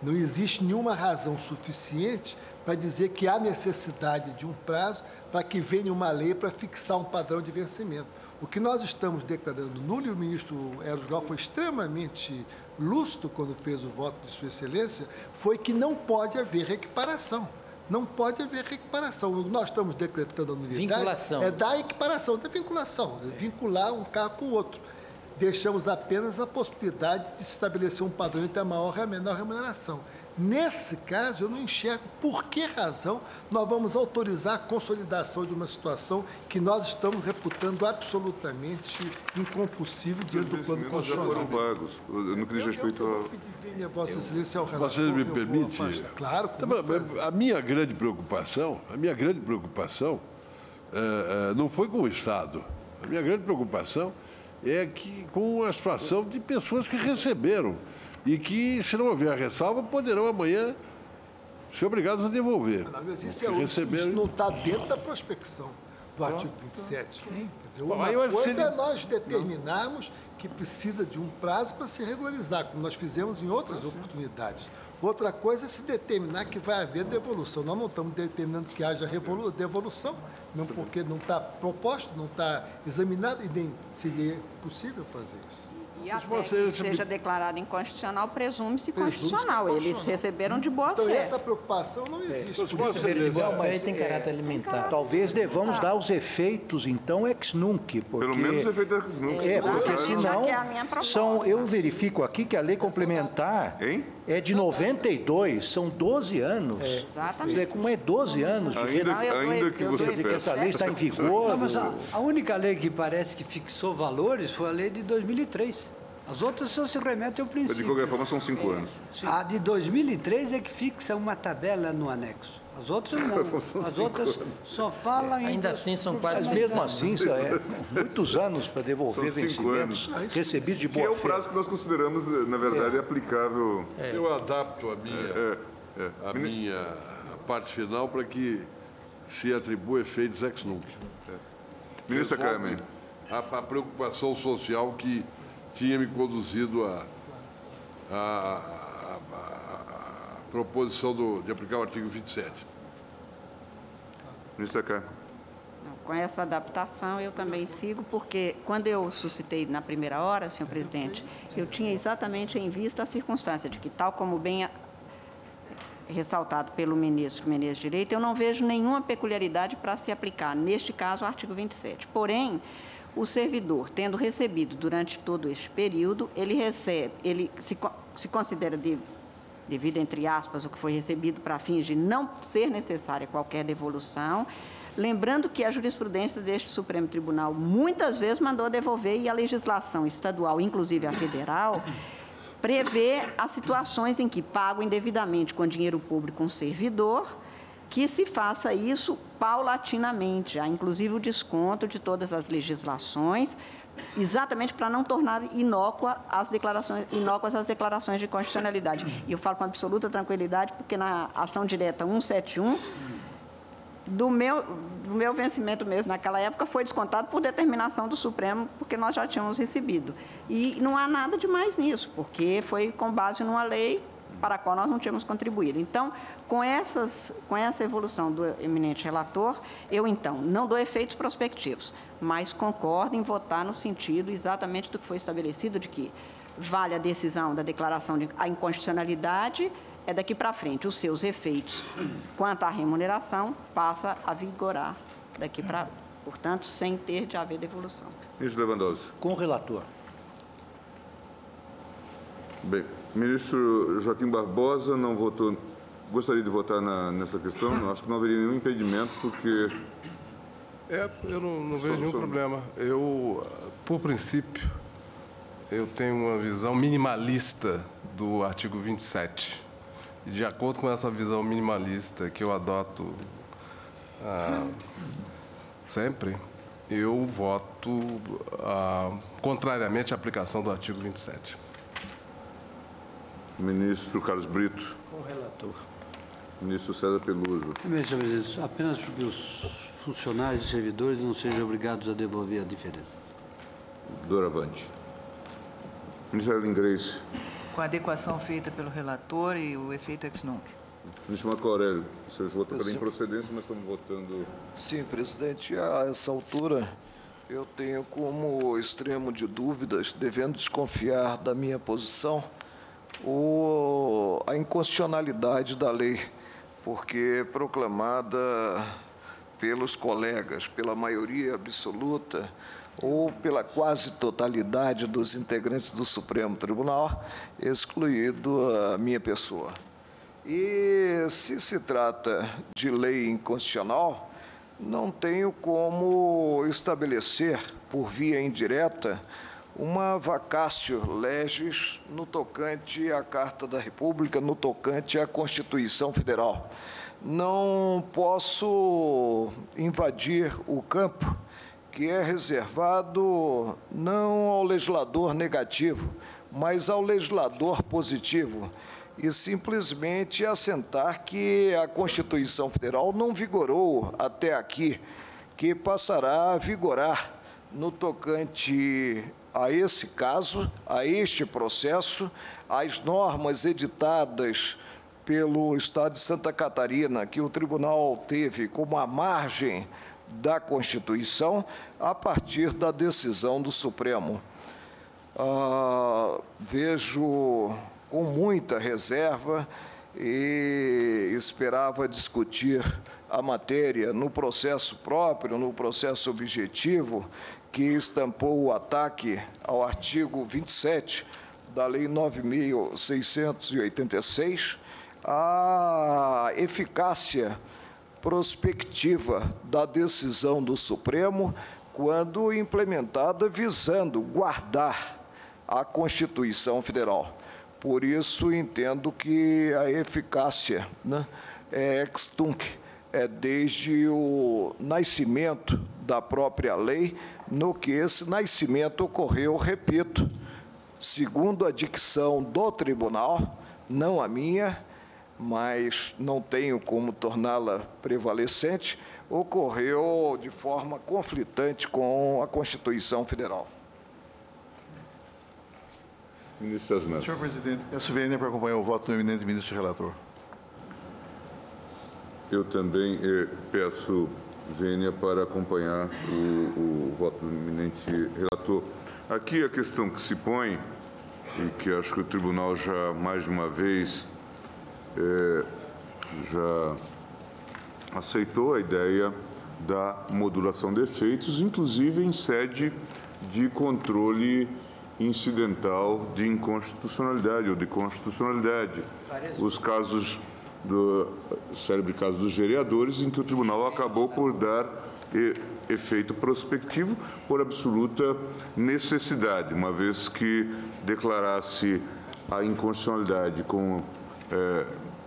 Não existe nenhuma razão suficiente para dizer que há necessidade de um prazo para que venha uma lei para fixar um padrão de vencimento. O que nós estamos declarando nulo, e o ministro Eros Grau foi extremamente lúcido quando fez o voto de Sua Excelência, foi que não pode haver equiparação. Não pode haver equiparação. O que nós estamos decretando a nulidade vinculação. É da equiparação, da vinculação, de vincular um carro com o outro. Deixamos apenas a possibilidade de se estabelecer um padrão entre a maior e a menor remuneração. Nesse caso, eu não enxergo por que razão nós vamos autorizar a consolidação de uma situação que nós estamos reputando absolutamente inconcurcível diante do plano constitucional. Já foram vagos, no que diz respeito ao... Vossa Excelência, ao relator, Vocês me permitem? Claro. A minha grande preocupação não foi com o Estado. A minha grande preocupação é que com a situação de pessoas que receberam e que, se não houver ressalva, poderão amanhã ser obrigados a devolver. Mas isso não está dentro da prospecção do artigo 27. Quer dizer, uma coisa é nós determinarmos que precisa de um prazo para se regularizar, como nós fizemos em outras oportunidades. Outra coisa é se determinar que vai haver devolução. Nós não estamos determinando que haja devolução, não porque não está proposto, não está examinado e nem seria possível fazer isso. E até que seja declarado inconstitucional, presume-se constitucional. Eles receberam de boa fé. Então, essa preocupação não existe. Receberam de boa fé e tem caráter alimentar. Talvez devamos dar os efeitos, então, ex nunc. Pelo menos os efeitos ex nunc. Porque senão, eu verifico aqui que a lei complementar é de 92, são 12 anos. Exatamente. Como é 12 anos? Ainda que você dizer que essa lei está em vigor. Não, mas a única lei que parece que fixou valores foi a lei de 2003. As outras só se remetem ao princípio. Mas, de qualquer forma, são 5 anos. A de 2003 é que fixa uma tabela no anexo. As outras não. As outras só falam em... Ainda assim são quase... Mas mesmo assim, muitos anos para devolver vencimentos recebidos de boa fé. Que é o prazo que nós consideramos, na verdade, aplicável. Eu adapto a minha parte final para que se atribua efeitos ex nunc. Ministra Carmen. A preocupação social que tinha me conduzido à proposição de aplicar o artigo 27. Ministra Carmen. Com essa adaptação, eu também sigo, porque quando eu suscitei na primeira hora, senhor presidente, eu tinha exatamente em vista a circunstância de que, tal como bem ressaltado pelo ministro Menezes Direito, eu não vejo nenhuma peculiaridade para se aplicar, neste caso, o artigo 27. Porém, o servidor, tendo recebido durante todo este período, ele se considera devido, entre aspas, o que foi recebido para fins de não ser necessária qualquer devolução, lembrando que a jurisprudência deste Supremo Tribunal muitas vezes mandou devolver, e a legislação estadual, inclusive a federal, prevê as situações em que pago indevidamente com dinheiro público um servidor, que se faça isso paulatinamente, há inclusive o desconto de todas as legislações, exatamente para não tornar inócuas as declarações de constitucionalidade. E eu falo com absoluta tranquilidade, porque na ação direta 171, do meu vencimento mesmo naquela época, foi descontado por determinação do Supremo, porque nós já tínhamos recebido. E não há nada de mais nisso, porque foi com base numa lei para a qual nós não tínhamos contribuído. Então, com essa evolução do eminente relator, eu, então, não dou efeitos prospectivos, mas concordo em votar no sentido exatamente do que foi estabelecido, de que vale a decisão da declaração de a inconstitucionalidade, é daqui para frente. Os seus efeitos quanto à remuneração passa a vigorar daqui para, portanto, sem ter de haver devolução. Ministro Lewandowski. Com o relator. Bem, ministro Joaquim Barbosa não votou, gostaria de votar nessa questão, não, acho que não haveria nenhum impedimento, porque... Eu não vejo nenhum problema. Eu, por princípio, eu tenho uma visão minimalista do artigo 27. E de acordo com essa visão minimalista que eu adoto sempre, eu voto contrariamente à aplicação do artigo 27. Ministro Carlos Brito. Com o relator. Ministro César Peluso. Senhor presidente, apenas porque os funcionários e servidores não sejam obrigados a devolver a diferença. Doravante. Ministro Ellen Grace. Com a adequação feita pelo relator e o efeito ex nunc. Ministro Marco Aurélio, vocês votam pela improcedência, mas estamos votando... Sim, presidente, a essa altura eu tenho como extremo de dúvidas, devendo desconfiar da minha posição, a inconstitucionalidade da lei, porque proclamada pelos colegas, pela maioria absoluta ou pela quase totalidade dos integrantes do Supremo Tribunal, excluído a minha pessoa. E se trata de lei inconstitucional, não tenho como estabelecer, por via indireta, uma vacatio legis no tocante à Carta da República, no tocante à Constituição Federal. Não posso invadir o campo que é reservado não ao legislador negativo, mas ao legislador positivo, e simplesmente assentar que a Constituição Federal não vigorou até aqui, que passará a vigorar no tocante a esse caso, a este processo, as normas editadas pelo Estado de Santa Catarina, que o tribunal teve como a margem da Constituição, a partir da decisão do Supremo. Vejo com muita reserva e esperava discutir a matéria no processo próprio, no processo objetivo, que estampou o ataque ao artigo 27 da Lei 9.686, a eficácia prospectiva da decisão do Supremo quando implementada visando guardar a Constituição Federal. Por isso, entendo que a eficácia, né, é ex tunc, é desde o nascimento da própria lei, no que esse nascimento ocorreu, repito, segundo a dicção do tribunal, não a minha, mas não tenho como torná-la prevalecente, ocorreu de forma conflitante com a Constituição Federal. Ministro César Neto. Senhor presidente, peço vênia para acompanhar o voto do eminente ministro relator. Eu também peço vênia para acompanhar o voto do eminente relator. Aqui a questão que se põe, e que acho que o tribunal já mais de uma vez já aceitou a ideia da modulação de efeitos, inclusive em sede de controle incidental de inconstitucionalidade ou de constitucionalidade. Os casos do célebre caso dos vereadores, em que o tribunal acabou por dar efeito prospectivo por absoluta necessidade, uma vez que declarasse a inconstitucionalidade com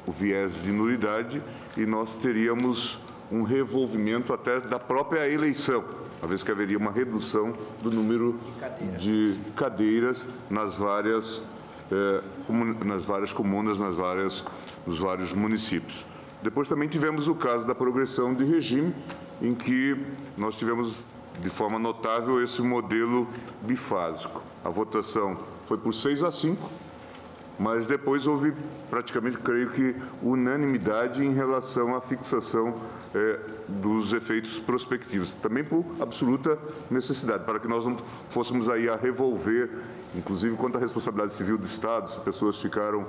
o viés de nulidade, e nós teríamos um revolvimento até da própria eleição, uma vez que haveria uma redução do número de cadeiras nas várias comunas, nos vários municípios. Depois também tivemos o caso da progressão de regime, em que nós tivemos de forma notável esse modelo bifásico. A votação foi por 6-5, mas depois houve praticamente, creio que, unanimidade em relação à fixação dos efeitos prospectivos, também por absoluta necessidade, para que nós não fôssemos aí a revolver, inclusive quanto à responsabilidade civil do Estado, se pessoas ficaram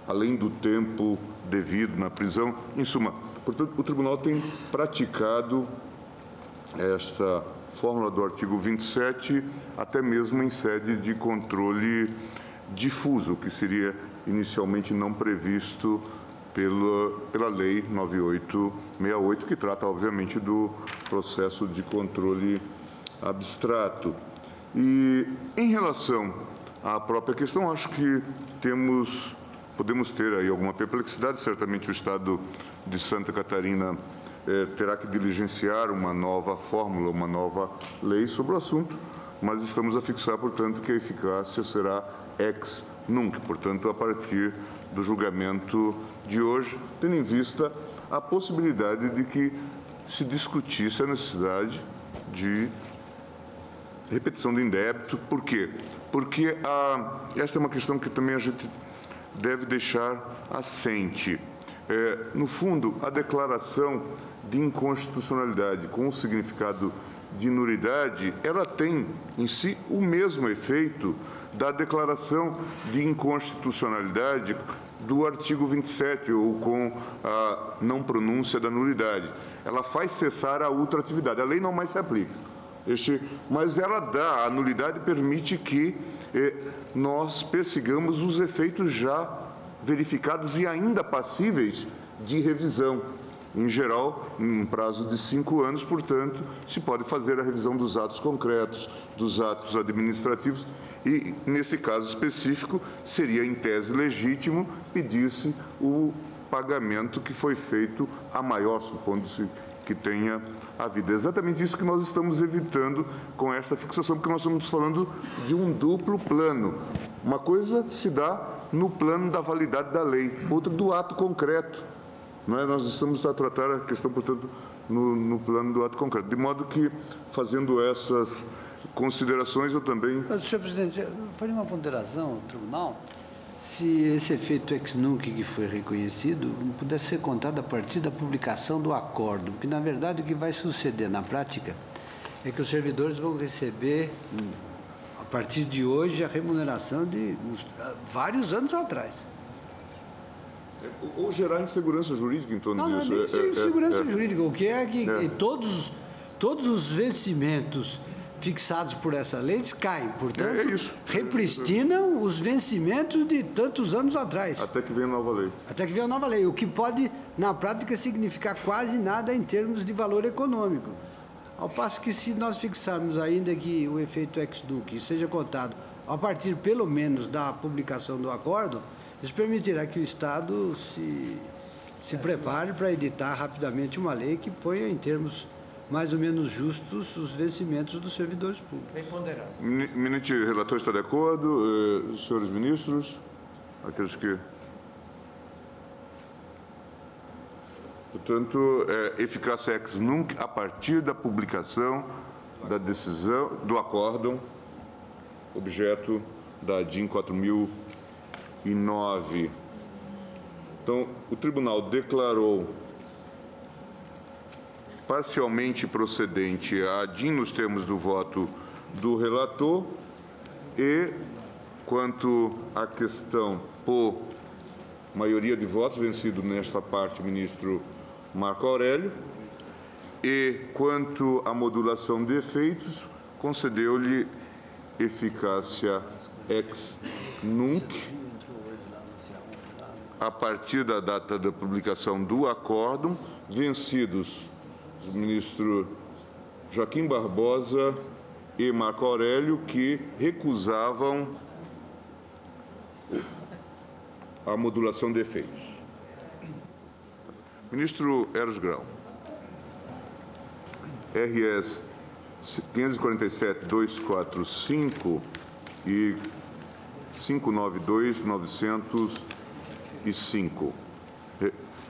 além do tempo devido na prisão. Em suma, portanto, o tribunal tem praticado esta fórmula do artigo 27, até mesmo em sede de controle difuso, o que seria inicialmente não previsto pela Lei 9868, que trata, obviamente, do processo de controle abstrato. E, em relação à própria questão, acho que podemos ter aí alguma perplexidade. Certamente o Estado de Santa Catarina terá que diligenciar uma nova fórmula, uma nova lei sobre o assunto, mas estamos a fixar, portanto, que a eficácia será ex nunc, portanto, a partir do julgamento de hoje, tendo em vista a possibilidade de que se discutisse a necessidade de repetição do indébito. Por quê? Porque esta é uma questão que também a gente deve deixar assente. No fundo, a declaração de inconstitucionalidade com o significado de nulidade, ela tem em si o mesmo efeito da declaração de inconstitucionalidade do artigo 27, ou com a não pronúncia da nulidade. Ela faz cessar a ultratividade. A lei não mais se aplica. Mas ela dá, a nulidade permite que nós persigamos os efeitos já verificados e ainda passíveis de revisão. Em geral, em um prazo de 5 anos, portanto, se pode fazer a revisão dos atos concretos, dos atos administrativos, e, nesse caso específico, seria, em tese, legítimo pedir-se o pagamento que foi feito a maior, supondo-se que tenha havido. É exatamente isso que nós estamos evitando com esta fixação, porque nós estamos falando de um duplo plano. Uma coisa se dá no plano da validade da lei, outra do ato concreto. Não é? Nós estamos a tratar a questão, portanto, no plano do ato concreto. De modo que, fazendo essas considerações, eu também... Senhor presidente, eu faria uma ponderação ao tribunal, se esse efeito ex nunc que foi reconhecido pudesse ser contado a partir da publicação do acordo, porque, na verdade, o que vai suceder na prática é que os servidores vão receber, a partir de hoje, a remuneração de vários anos atrás. Ou gerar insegurança jurídica em torno disso. Não é insegurança jurídica. O que é que todos os vencimentos fixados por essa lei caem. Portanto, repristinam os vencimentos de tantos anos atrás. Até que venha a nova lei. Até que venha a nova lei. O que pode, na prática, significar quase nada em termos de valor econômico. Ao passo que, se nós fixarmos ainda que o efeito ex nunc seja contado a partir, pelo menos, da publicação do acordo, isso permitirá que o Estado se prepare para editar rapidamente uma lei que ponha em termos mais ou menos justos os vencimentos dos servidores públicos. Bem ponderado. Eminente relator, está de acordo? Senhores ministros, aqueles que... Portanto, eficácia ex nunc a partir da publicação da decisão do acórdão, objeto da DIN 4009. Então, o tribunal declarou parcialmente procedente a DIN nos termos do voto do relator e, quanto à questão por maioria de votos, vencido nesta parte o ministro Marco Aurélio, e, quanto à modulação de efeitos, concedeu-lhe eficácia ex nunc a partir da data da publicação do acórdão, vencidos o ministro Joaquim Barbosa e Marco Aurélio, que recusavam a modulação de efeitos. Ministro Eros Grau, RS 547-245 e 592-905.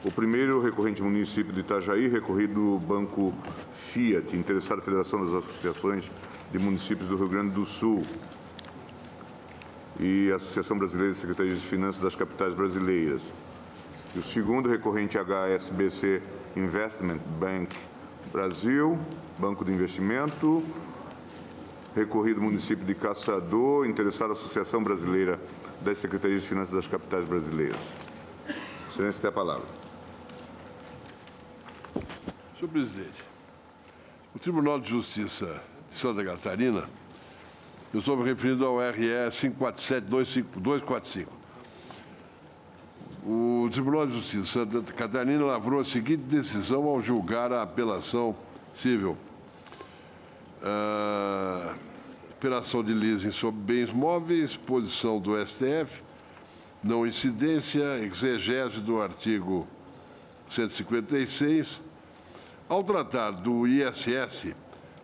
O primeiro, recorrente município de Itajaí, recorrido Banco Fiat, interessado Federação das Associações de Municípios do Rio Grande do Sul e Associação Brasileira de Secretarias de Finanças das Capitais Brasileiras. E o segundo, recorrente HSBC Investment Bank Brasil, Banco de Investimento, recorrido município de Caçador, interessado Associação Brasileira das Secretarias de Finanças das Capitais Brasileiras. Excelência, tem a palavra. Senhor presidente, o Tribunal de Justiça de Santa Catarina Eu estou me referindo ao RE 547-245. O Tribunal de Justiça de Santa Catarina lavrou a seguinte decisão ao julgar a apelação civil. Operação de leasing sobre bens móveis, posição do STF, não incidência, exegese do artigo 156. Ao tratar do ISS,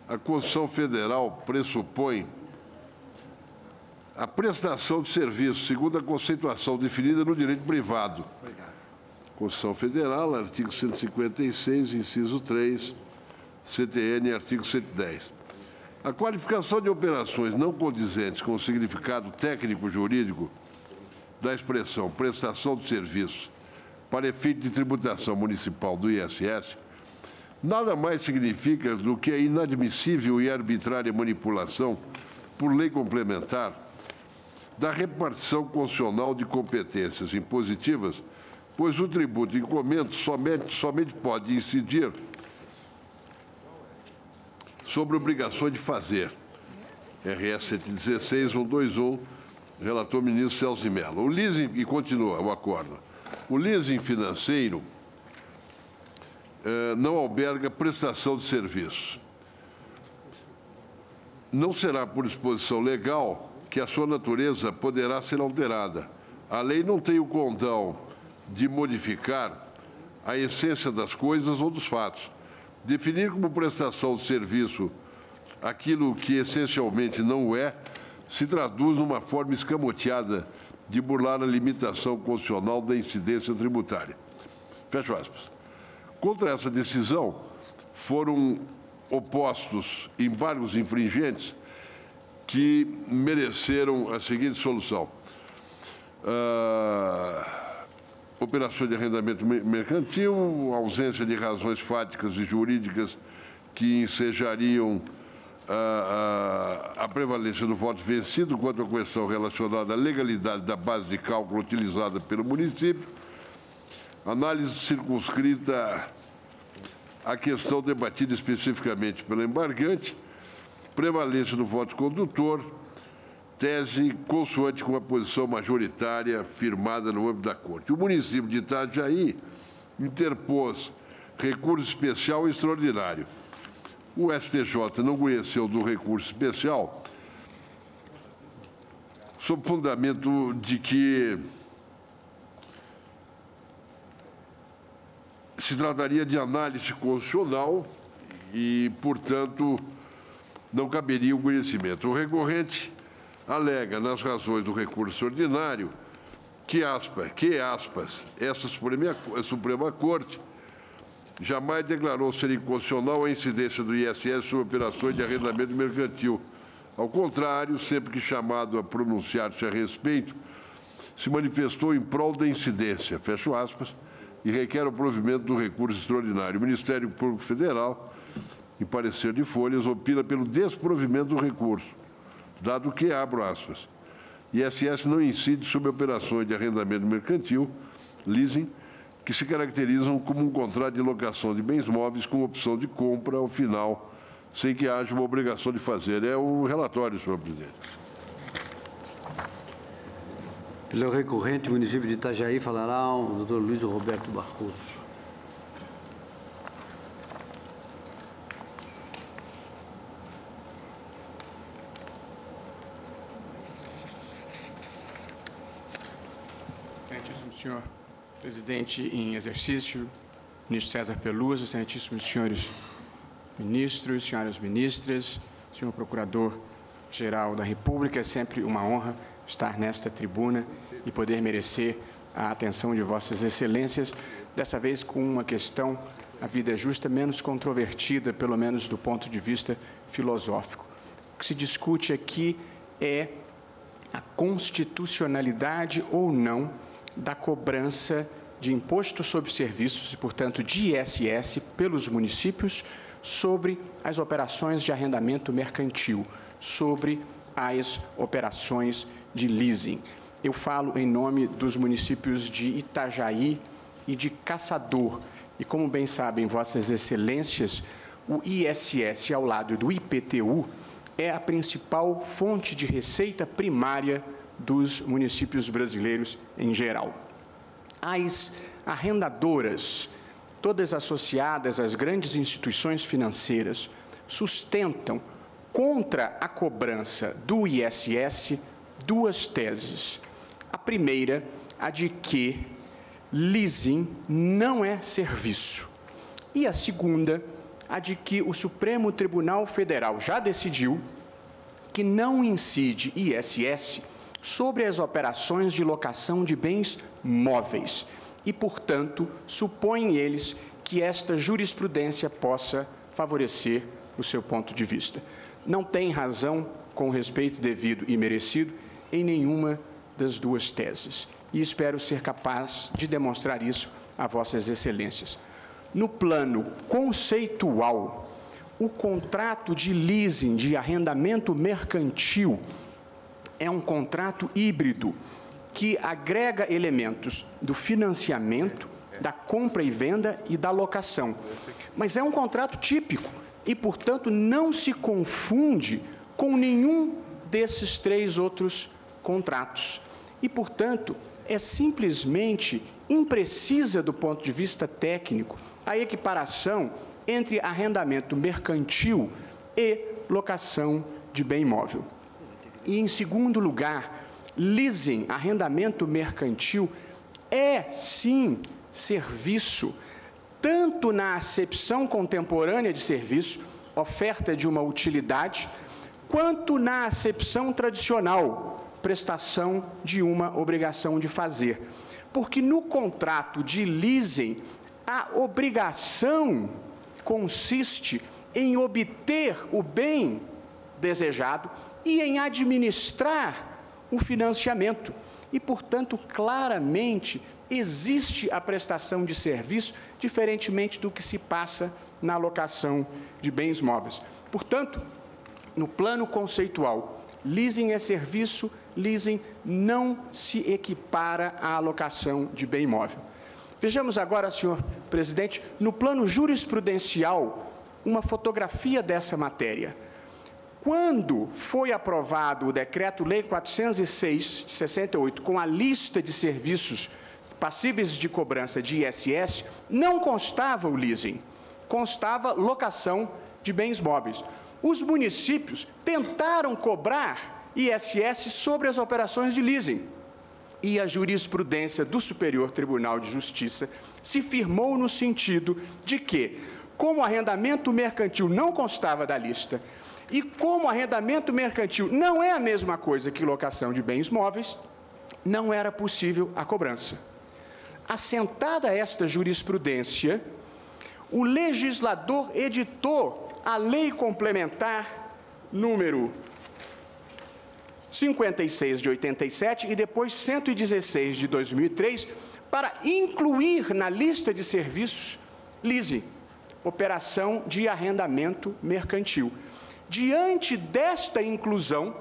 a Constituição Federal pressupõe a prestação de serviço segundo a conceituação definida no direito privado. Constituição Federal, artigo 156, inciso 3, CTN, artigo 110. A qualificação de operações não condizentes com o significado técnico-jurídico da expressão prestação de serviço para efeito de tributação municipal do ISS nada mais significa do que a inadmissível e arbitrária manipulação, por lei complementar, da repartição constitucional de competências impositivas, pois o tributo em comento somente pode incidir sobre obrigações de fazer. RS 116.121, relator ministro Celso de Mello. O leasing, e continua o acordo, o leasing financeiro não alberga prestação de serviço. Não será por disposição legal que a sua natureza poderá ser alterada. A lei não tem o condão de modificar a essência das coisas ou dos fatos. Definir como prestação de serviço aquilo que essencialmente não é, se traduz numa forma escamoteada de burlar a limitação constitucional da incidência tributária. Fecho aspas. Contra essa decisão, foram opostos embargos infringentes que mereceram a seguinte solução. Operações de arrendamento mercantil, ausência de razões fáticas e jurídicas que ensejariam a prevalência do voto vencido quanto à questão relacionada à legalidade da base de cálculo utilizada pelo município, análise circunscrita à questão debatida especificamente pelo embargante, prevalência do voto condutor, tese consoante com a posição majoritária firmada no âmbito da Corte. O município de Itajaí interpôs recurso especial e extraordinário. O STJ não conheceu do recurso especial, sob fundamento de que se trataria de análise constitucional e, portanto, não caberia o conhecimento. O recorrente alega, nas razões do recurso ordinário, que, essa Suprema Corte jamais declarou ser inconstitucional a incidência do ISS sobre operações de arrendamento mercantil. Ao contrário, sempre que chamado a pronunciar-se a respeito, se manifestou em prol da incidência, fecho aspas, e requer o provimento do recurso extraordinário. O Ministério Público Federal, em parecer de folhas, opina pelo desprovimento do recurso, dado que, abro aspas, ISS não incide sobre operações de arrendamento mercantil, leasing, que se caracterizam como um contrato de locação de bens móveis com opção de compra ao final, sem que haja uma obrigação de fazer. É o relatório, senhor presidente. Pelo recorrente, o município de Itajaí falará o doutor Luiz Roberto Barroso. Excelentíssimo senhor presidente em exercício, ministro César Peluso, excelentíssimos senhores ministros, senhoras ministras, senhor procurador-geral da República, é sempre uma honra estar nesta tribuna e poder merecer a atenção de vossas excelências, dessa vez com uma questão, a vida justa, menos controvertida, pelo menos do ponto de vista filosófico. O que se discute aqui é a constitucionalidade ou não da cobrança de imposto sobre serviços e, portanto, de ISS pelos municípios sobre as operações de arrendamento mercantil, sobre as operações de leasing. Eu falo em nome dos municípios de Itajaí e de Caçador. E, como bem sabem vossas excelências, o ISS, ao lado do IPTU, é a principal fonte de receita primária dos municípios brasileiros em geral. As arrendadoras, todas associadas às grandes instituições financeiras, sustentam contra a cobrança do ISS duas teses. A primeira, a de que leasing não é serviço. E a segunda, a de que o Supremo Tribunal Federal já decidiu que não incide ISS sobre as operações de locação de bens móveis e, portanto, supõem eles que esta jurisprudência possa favorecer o seu ponto de vista. Não tem razão, com respeito devido e merecido, em nenhuma das duas teses. E espero ser capaz de demonstrar isso a vossas excelências. No plano conceitual, o contrato de leasing, de arrendamento mercantil, é um contrato híbrido que agrega elementos do financiamento, da compra e venda e da locação. Mas é um contrato típico e, portanto, não se confunde com nenhum desses três outros contratos. E, portanto, é simplesmente imprecisa do ponto de vista técnico a equiparação entre arrendamento mercantil e locação de bem imóvel. E, em segundo lugar, leasing, arrendamento mercantil, é, sim, serviço, tanto na acepção contemporânea de serviço, oferta de uma utilidade, quanto na acepção tradicional, prestação de uma obrigação de fazer. Porque no contrato de leasing, a obrigação consiste em obter o bem desejado e em administrar o financiamento. E, portanto, claramente existe a prestação de serviço, diferentemente do que se passa na locação de bens móveis. Portanto, no plano conceitual, leasing é serviço, leasing não se equipara à alocação de bem imóvel. Vejamos agora, senhor presidente, no plano jurisprudencial, uma fotografia dessa matéria. Quando foi aprovado o Decreto-Lei 406, de 68, com a lista de serviços passíveis de cobrança de ISS, não constava o leasing, constava locação de bens móveis. Os municípios tentaram cobrar ISS sobre as operações de leasing. E a jurisprudência do Superior Tribunal de Justiça se firmou no sentido de que, como arrendamento mercantil não constava da lista, e como arrendamento mercantil não é a mesma coisa que locação de bens móveis, não era possível a cobrança. Assentada esta jurisprudência, o legislador editou a Lei Complementar número 56 de 87 e depois 116 de 2003, para incluir na lista de serviços leasing, operação de arrendamento mercantil. Diante desta inclusão,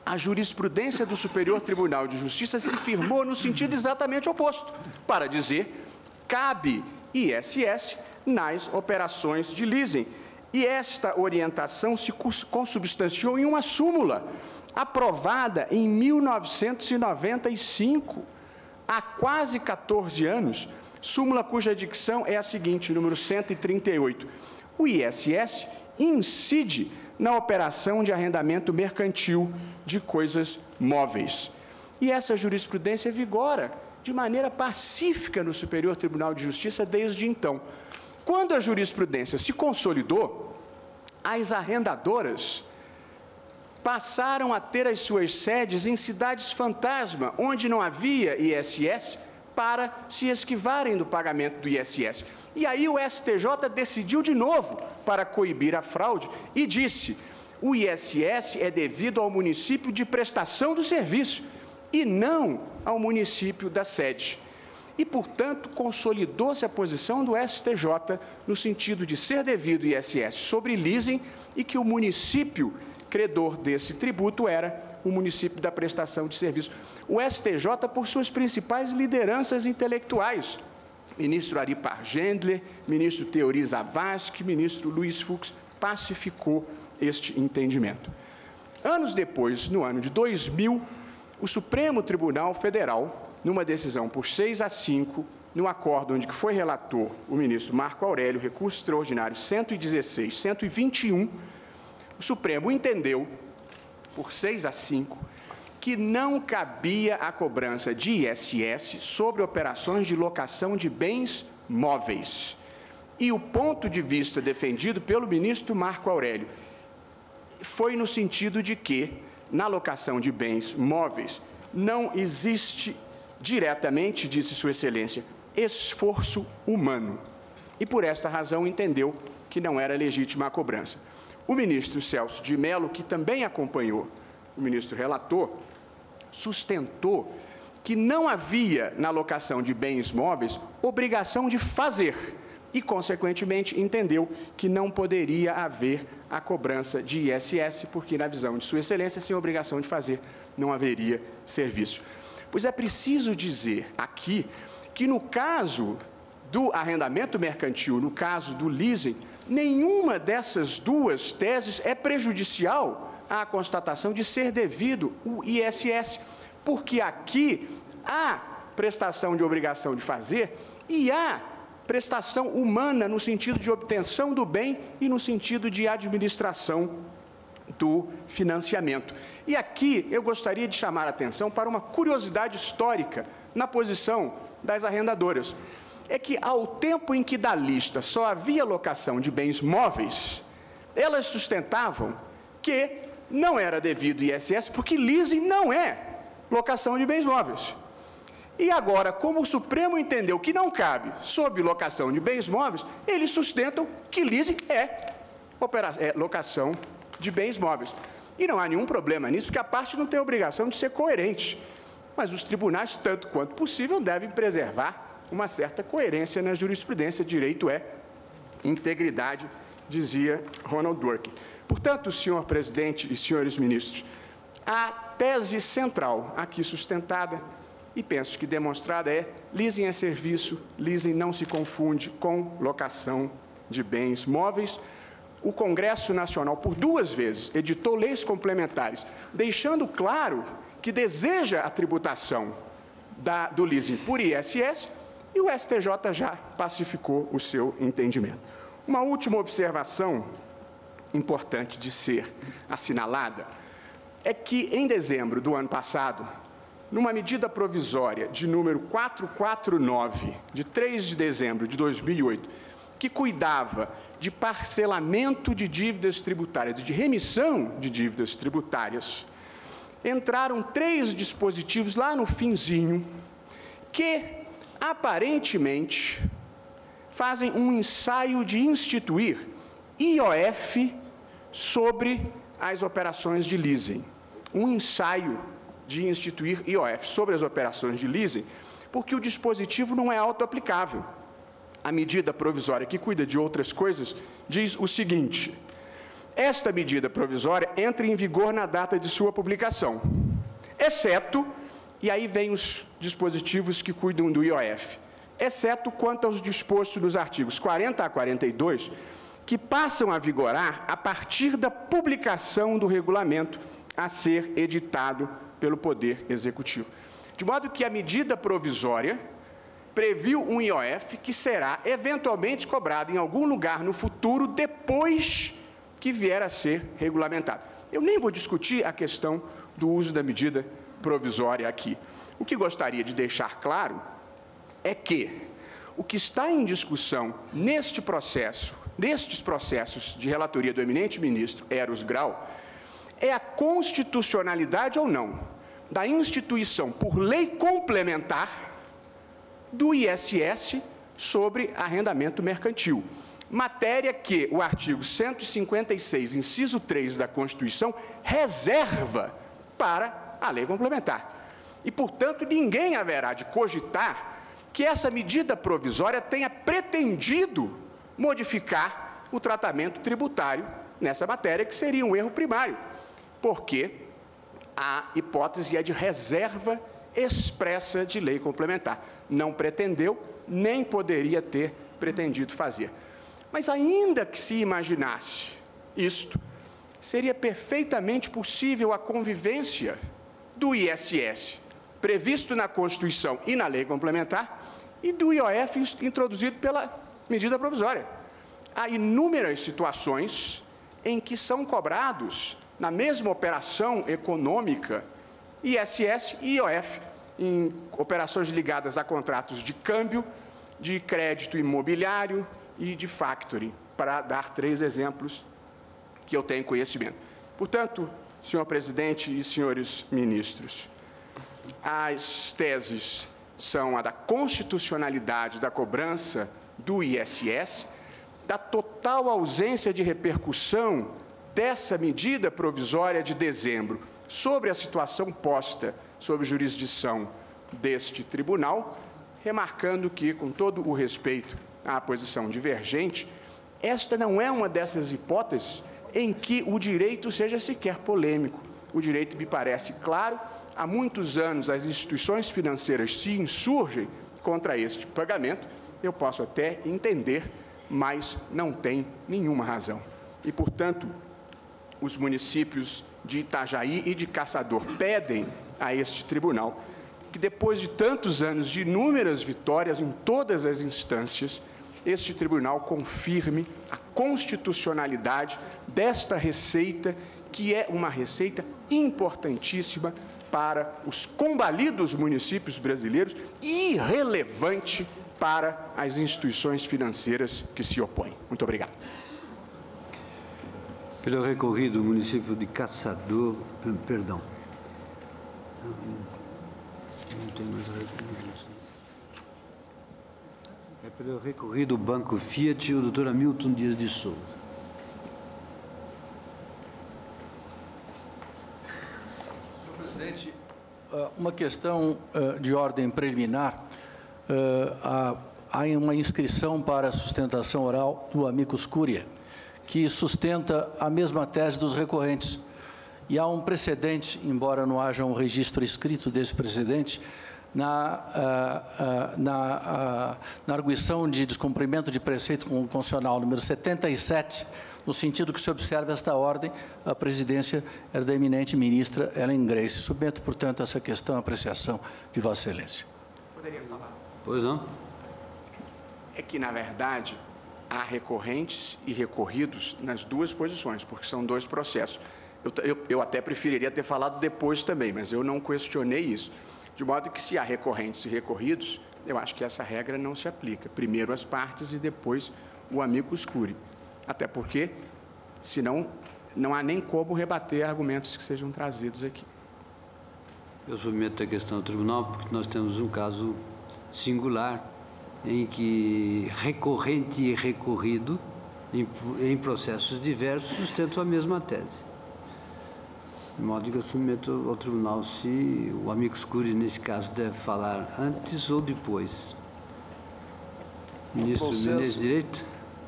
a jurisprudência do Superior Tribunal de Justiça se firmou no sentido exatamente oposto, para dizer, cabe ISS nas operações de leasing. E esta orientação se consubstanciou em uma súmula, aprovada em 1995, há quase 14 anos, súmula cuja dicção é a seguinte, número 138. O ISS incide na operação de arrendamento mercantil de coisas móveis. E essa jurisprudência vigora de maneira pacífica no Superior Tribunal de Justiça desde então. Quando a jurisprudência se consolidou, as arrendadoras passaram a ter as suas sedes em cidades fantasma, onde não havia ISS, para se esquivarem do pagamento do ISS. E aí o STJ decidiu de novo para coibir a fraude e disse: o ISS é devido ao município de prestação do serviço e não ao município da sede. E, portanto, consolidou-se a posição do STJ no sentido de ser devido ISS sobre leasing e que o município credor desse tributo era o município da prestação de serviço. O STJ, por suas principais lideranças intelectuais, ministro Ari Pargendler, ministro Teori Zavascki, ministro Luiz Fux, pacificou este entendimento. Anos depois, no ano de 2000, o Supremo Tribunal Federal, numa decisão por 6-5, no acórdão onde foi relator o ministro Marco Aurélio, recurso extraordinário 116-121, o Supremo entendeu, por 6-5, que não cabia a cobrança de ISS sobre operações de locação de bens móveis. E o ponto de vista defendido pelo ministro Marco Aurélio foi no sentido de que, na locação de bens móveis, não existe diretamente, disse Sua Excelência, esforço humano. E, por esta razão, entendeu que não era legítima a cobrança. O ministro Celso de Mello, que também acompanhou o ministro relator, sustentou que não havia, na locação de bens móveis, obrigação de fazer e, consequentemente, entendeu que não poderia haver a cobrança de ISS, porque, na visão de Sua Excelência, sem obrigação de fazer, não haveria serviço. Pois é preciso dizer aqui que, no caso do arrendamento mercantil, no caso do leasing, nenhuma dessas duas teses é prejudicial à constatação de ser devido o ISS, porque aqui há prestação de obrigação de fazer e há prestação humana no sentido de obtenção do bem e no sentido de administração do financiamento. E aqui eu gostaria de chamar a atenção para uma curiosidade histórica na posição das arrendadoras. É que, ao tempo em que da lista só havia locação de bens móveis, elas sustentavam que não era devido ISS, porque leasing não é locação de bens móveis. E agora, como o Supremo entendeu que não cabe sob locação de bens móveis, eles sustentam que leasing é locação de bens móveis. E não há nenhum problema nisso, porque a parte não tem obrigação de ser coerente. Mas os tribunais, tanto quanto possível, devem preservar uma certa coerência na jurisprudência. Direito é integridade, dizia Ronald Dworkin. Portanto, senhor presidente e senhores ministros, a tese central aqui sustentada, e penso que demonstrada, é: leasing é serviço, leasing não se confunde com locação de bens móveis. O Congresso Nacional, por 2 vezes, editou leis complementares, deixando claro que deseja a tributação do leasing por ISS, e o STJ já pacificou o seu entendimento. Uma última observação importante de ser assinalada é que, em dezembro do ano passado, numa medida provisória de número 449, de 3 de dezembro de 2008, que cuidava de parcelamento de dívidas tributárias e de remissão de dívidas tributárias, entraram 3 dispositivos lá no finzinho que, aparentemente, fazem um ensaio de instituir IOF sobre as operações de leasing. Um ensaio de instituir IOF sobre as operações de leasing, porque o dispositivo não é autoaplicável. A medida provisória, que cuida de outras coisas, diz o seguinte: esta medida provisória entra em vigor na data de sua publicação, exceto, e aí vem os dispositivos que cuidam do IOF, exceto quanto aos dispostos dos artigos 40 a 42, que passam a vigorar a partir da publicação do regulamento a ser editado pelo Poder Executivo. De modo que a medida provisória previu um IOF que será eventualmente cobrado em algum lugar no futuro, depois que vier a ser regulamentado. Eu nem vou discutir a questão do uso da medida provisória aqui. O que gostaria de deixar claro é que o que está em discussão nestes processos de relatoria do eminente ministro Eros Grau, é a constitucionalidade ou não da instituição por lei complementar do ISS sobre arrendamento mercantil, matéria que o artigo 156, inciso 3 da Constituição, reserva para a lei complementar. E, portanto, ninguém haverá de cogitar que essa medida provisória tenha pretendido modificar o tratamento tributário nessa matéria, que seria um erro primário, porque a hipótese é de reserva expressa de lei complementar. Não pretendeu, nem poderia ter pretendido fazer. Mas ainda que se imaginasse isto, seria perfeitamente possível a convivência do ISS, previsto na Constituição e na lei complementar, e do IOF introduzido pela medida provisória. Há inúmeras situações em que são cobrados, na mesma operação econômica, ISS e IOF, em operações ligadas a contratos de câmbio, de crédito imobiliário e de factoring, para dar 3 exemplos que eu tenho conhecimento. Portanto, senhor presidente e senhores ministros, as teses são a da constitucionalidade da cobrança do ISS, da total ausência de repercussão dessa medida provisória de dezembro sobre a situação posta sob jurisdição deste tribunal, remarcando que, com todo o respeito à posição divergente, esta não é uma dessas hipóteses em que o direito seja sequer polêmico. O direito me parece claro. Há muitos anos as instituições financeiras se insurgem contra este pagamento. Eu posso até entender, mas não tem nenhuma razão. E, portanto, os municípios de Itajaí e de Caçador pedem a este tribunal que, depois de tantos anos de inúmeras vitórias em todas as instâncias, este tribunal confirme a constitucionalidade desta receita, que é uma receita importantíssima para os combalidos municípios brasileiros e irrelevante para as instituições financeiras que se opõem. Muito obrigado. Pelo recorrido, o município de Caçador, perdão. Não tem mais recorrido. É pelo recorrido do Banco Fiat, o doutor Hamilton Dias de Souza. Senhor presidente, uma questão de ordem preliminar. Há uma inscrição para sustentação oral do amicus curiae, que sustenta a mesma tese dos recorrentes. E há um precedente, embora não haja um registro escrito desse precedente, na arguição de descumprimento de preceito constitucional número 77, no sentido que se observa esta ordem, a presidência era da eminente ministra Ellen Grace. Submeto, portanto, essa questão à apreciação de Vossa Excelência. Poderia falar? Pois não. É que, na verdade, há recorrentes e recorridos nas duas posições, porque são 2 processos. Eu até preferiria ter falado depois também, mas eu não questionei isso. De modo que, se há recorrentes e recorridos, eu acho que essa regra não se aplica. Primeiro as partes e depois o amicus curiae. Até porque, senão, não há nem como rebater argumentos que sejam trazidos aqui. Eu submeto a questão ao tribunal porque nós temos um caso singular em que recorrente e recorrido, em processos diversos, sustentam a mesma tese. De modo que eu submeto ao tribunal se o amicus curiae, nesse caso, deve falar antes ou depois. Ministro Menezes de Direito.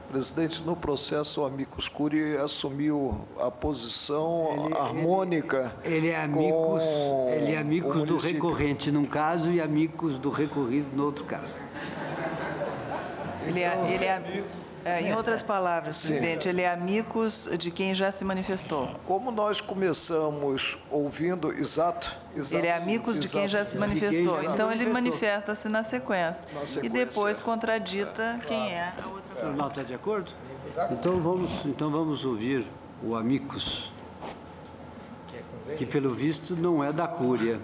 Presidente, no processo, o amicus curiae assumiu a posição harmônica. Ele é amicus do recorrente num caso e amicus do recorrido no outro caso. Em outras palavras, Sim. presidente, ele é amicus de quem já se manifestou. Como nós começamos ouvindo, exato. Ele é amicus de quem já se manifestou. Então, ele manifesta-se na sequência. E depois contradita quem é a outra parte. O tribunal está de acordo? Então vamos ouvir o amicus, que pelo visto não é da Cúria.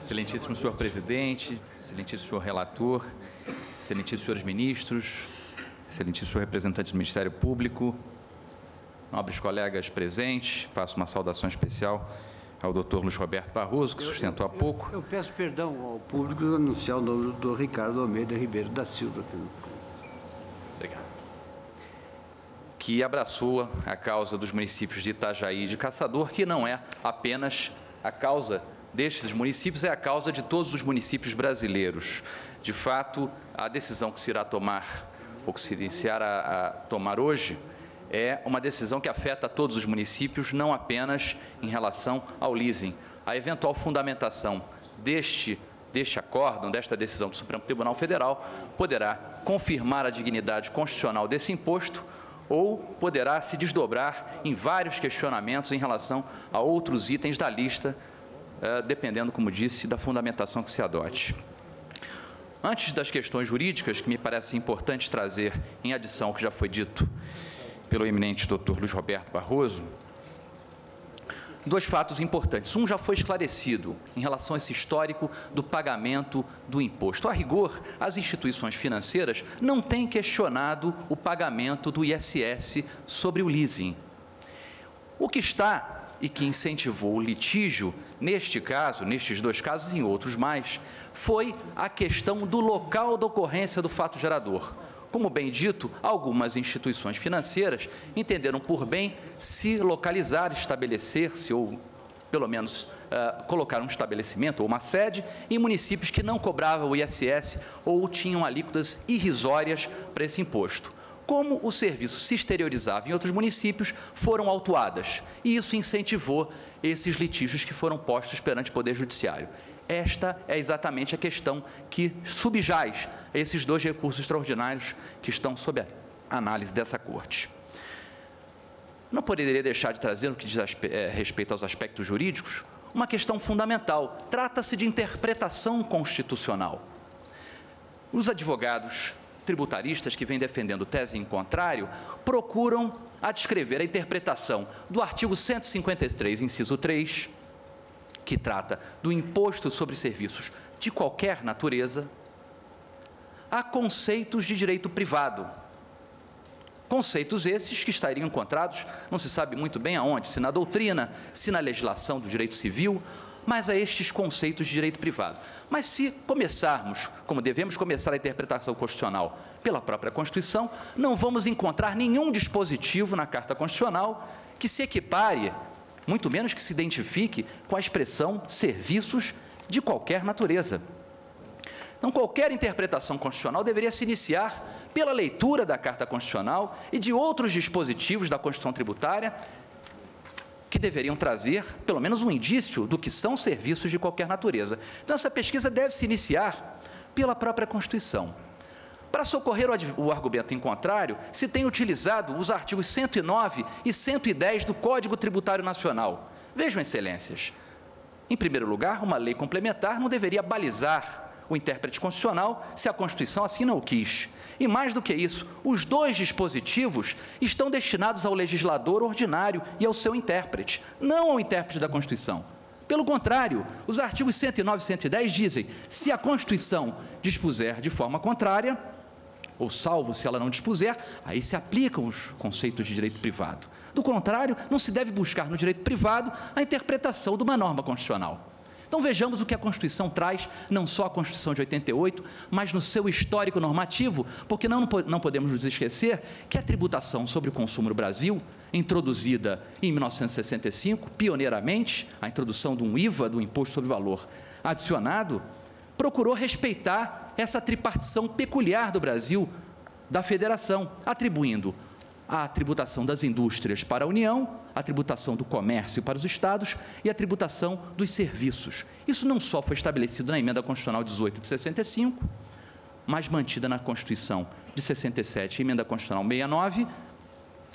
Excelentíssimo senhor presidente, excelentíssimo senhor relator, excelentíssimos senhores ministros, excelentíssimo senhor representante do Ministério Público, nobres colegas presentes, faço uma saudação especial ao doutor Luiz Roberto Barroso, que sustentou há pouco. Eu peço perdão ao público de anunciar o nome do Ricardo Almeida Ribeiro da Silva. Obrigado. Que abraçou a causa dos municípios de Itajaí e de Caçador, que não é apenas a causa destes municípios, é a causa de todos os municípios brasileiros. De fato, a decisão que se irá tomar, ou que se iniciar a tomar hoje, é uma decisão que afeta todos os municípios, não apenas em relação ao leasing. A eventual fundamentação deste deste acórdão, desta decisão do Supremo Tribunal Federal, poderá confirmar a dignidade constitucional desse imposto ou poderá se desdobrar em vários questionamentos em relação a outros itens da lista, dependendo, como disse, da fundamentação que se adote. Antes das questões jurídicas, que me parece importante trazer em adição ao que já foi dito pelo eminente doutor Luiz Roberto Barroso, dois fatos importantes. Um já foi esclarecido em relação a esse histórico do pagamento do imposto. A rigor, as instituições financeiras não têm questionado o pagamento do ISS sobre o leasing. O que está e que incentivou o litígio, neste caso, nestes dois casos e em outros mais, foi a questão do local da ocorrência do fato gerador. Como bem dito, algumas instituições financeiras entenderam por bem se localizar, estabelecer-se ou, pelo menos, colocar um estabelecimento ou uma sede em municípios que não cobravam o ISS ou tinham alíquotas irrisórias para esse imposto. Como o serviço se exteriorizava em outros municípios, foram autuadas, e isso incentivou esses litígios que foram postos perante o Poder Judiciário. Esta é exatamente a questão que subjaz a esses dois recursos extraordinários que estão sob a análise dessa Corte. Não poderia deixar de trazer, no que diz respeito aos aspectos jurídicos, uma questão fundamental. Trata-se de interpretação constitucional. Os advogados tributaristas que vêm defendendo tese em contrário procuram adscrever a interpretação do artigo 153, inciso 3, que trata do imposto sobre serviços de qualquer natureza, a conceitos de direito privado. Conceitos esses que estariam encontrados, não se sabe muito bem aonde, se na doutrina, se na legislação do direito civil, mas a estes conceitos de direito privado. Mas se começarmos, como devemos começar a interpretação constitucional pela própria Constituição, não vamos encontrar nenhum dispositivo na Carta Constitucional que se equipare, muito menos que se identifique com a expressão serviços de qualquer natureza. Então, qualquer interpretação constitucional deveria se iniciar pela leitura da Carta Constitucional e de outros dispositivos da Constituição Tributária que deveriam trazer, pelo menos, um indício do que são serviços de qualquer natureza. Então, essa pesquisa deve se iniciar pela própria Constituição. Para socorrer o argumento em contrário, se tem utilizado os artigos 109 e 110 do Código Tributário Nacional. Vejam, excelências, em primeiro lugar, uma lei complementar não deveria balizar o intérprete constitucional se a Constituição assim não o quis. E mais do que isso, os dois dispositivos estão destinados ao legislador ordinário e ao seu intérprete, não ao intérprete da Constituição. Pelo contrário, os artigos 109 e 110 dizem: se a Constituição dispuser de forma contrária, ou salvo se ela não dispuser, aí se aplicam os conceitos de direito privado. Do contrário, não se deve buscar no direito privado a interpretação de uma norma constitucional. Então, vejamos o que a Constituição traz, não só a Constituição de 88, mas no seu histórico normativo, porque não podemos nos esquecer que a tributação sobre o consumo no Brasil, introduzida em 1965, pioneiramente, a introdução de um IVA, do Imposto sobre Valor Adicionado, procurou respeitar essa tripartição peculiar do Brasil, da Federação, atribuindo a tributação das indústrias para a União, a tributação do comércio para os estados e a tributação dos serviços. Isso não só foi estabelecido na Emenda Constitucional 18 de 65, mas mantida na Constituição de 67, Emenda Constitucional 69,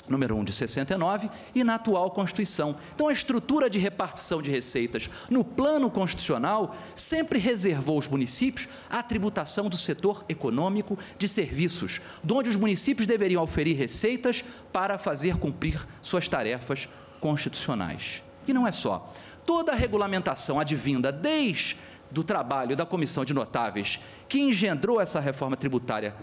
número 1 de 69, e na atual Constituição. Então, a estrutura de repartição de receitas no plano constitucional sempre reservou aos municípios a tributação do setor econômico de serviços, de onde os municípios deveriam oferir receitas para fazer cumprir suas tarefas constitucionais. E não é só. Toda a regulamentação advinda desde do trabalho da Comissão de Notáveis, que engendrou essa reforma tributária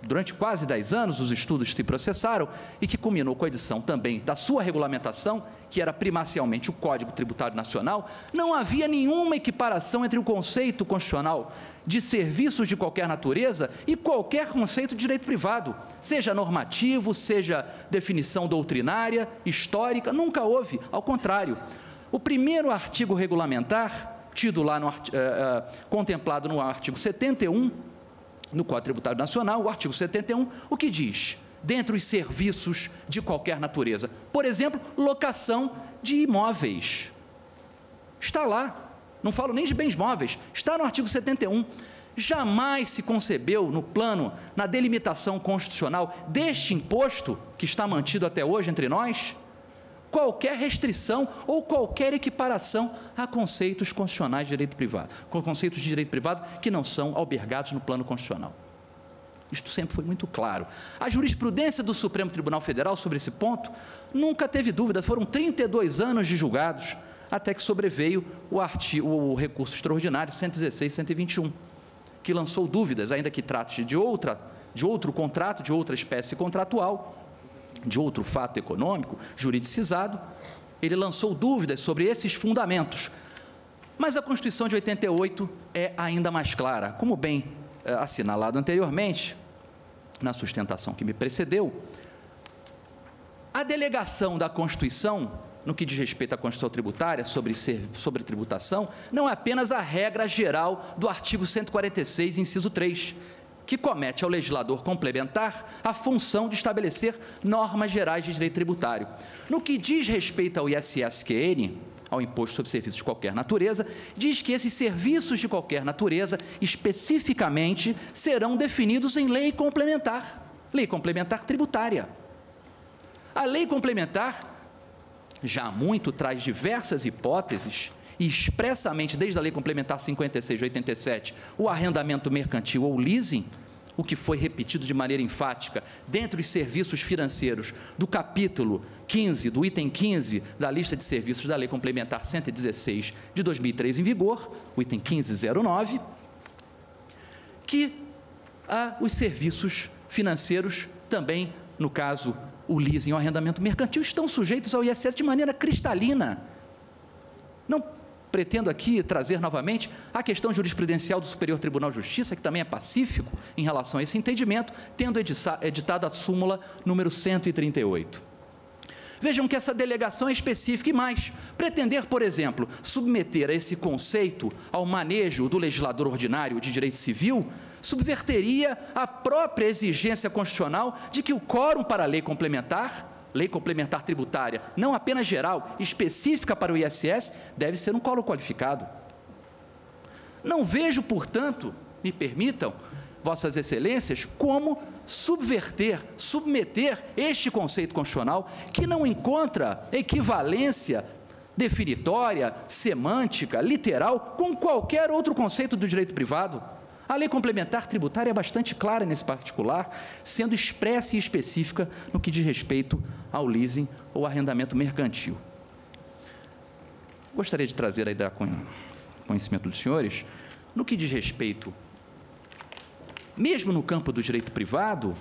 durante quase 10 anos, os estudos se processaram, e que culminou com a edição também da sua regulamentação, que era primacialmente o Código Tributário Nacional. Não havia nenhuma equiparação entre o conceito constitucional de serviços de qualquer natureza e qualquer conceito de direito privado, seja normativo, seja definição doutrinária, histórica, nunca houve, ao contrário. O primeiro artigo regulamentar, tido lá contemplado no artigo 71, no Código Tributário Nacional, o artigo 71, o que diz? Dentre os serviços de qualquer natureza, por exemplo, locação de imóveis. Está lá. não falo nem de bens móveis, está no artigo 71. Jamais se concebeu no plano, na delimitação constitucional deste imposto, que está mantido até hoje entre nós, qualquer restrição ou qualquer equiparação a conceitos constitucionais de direito privado, com conceitos de direito privado que não são albergados no plano constitucional. Isto sempre foi muito claro. A jurisprudência do Supremo Tribunal Federal sobre esse ponto nunca teve dúvida, foram 32 anos de julgados, até que sobreveio o recurso extraordinário 116-121, que lançou dúvidas, ainda que trate de outro contrato, de outra espécie contratual, de outro fato econômico, juridicizado, ele lançou dúvidas sobre esses fundamentos. Mas a Constituição de 88 é ainda mais clara. Como bem assinalado anteriormente, na sustentação que me precedeu, a delegação da Constituição, no que diz respeito à Constituição tributária, sobre tributação, não é apenas a regra geral do artigo 146, inciso 3, que comete ao legislador complementar a função de estabelecer normas gerais de direito tributário. No que diz respeito ao ISS-QN, ao Imposto sobre Serviços de Qualquer Natureza, diz que esses serviços de qualquer natureza, especificamente, serão definidos em lei complementar tributária. A lei complementar, já há muito, traz diversas hipóteses, e expressamente, desde a Lei Complementar 56 de 87, o arrendamento mercantil ou leasing, o que foi repetido de maneira enfática, dentre os serviços financeiros do capítulo 15, do item 15 da lista de serviços da Lei Complementar 116 de 2003 em vigor, o item 1509, que os serviços financeiros também, no caso, o leasing ou arrendamento mercantil, estão sujeitos ao ISS de maneira cristalina. Não pretendo aqui trazer novamente a questão jurisprudencial do Superior Tribunal de Justiça, que também é pacífico em relação a esse entendimento, tendo editado a súmula número 138. Vejam que essa delegação é específica e mais. Pretender, por exemplo, submeter esse conceito ao manejo do legislador ordinário de direito civil, subverteria a própria exigência constitucional de que o quórum para a lei complementar tributária, não apenas geral, específica para o ISS, deve ser um quórum qualificado. Não vejo, portanto, me permitam, Vossas Excelências, como submeter este conceito constitucional, que não encontra equivalência definitória, semântica, literal, com qualquer outro conceito do direito privado. A lei complementar tributária é bastante clara nesse particular, sendo expressa e específica no que diz respeito ao leasing ou arrendamento mercantil. Gostaria de trazer aí da conhecimento dos senhores, no que diz respeito, mesmo no campo do direito privado,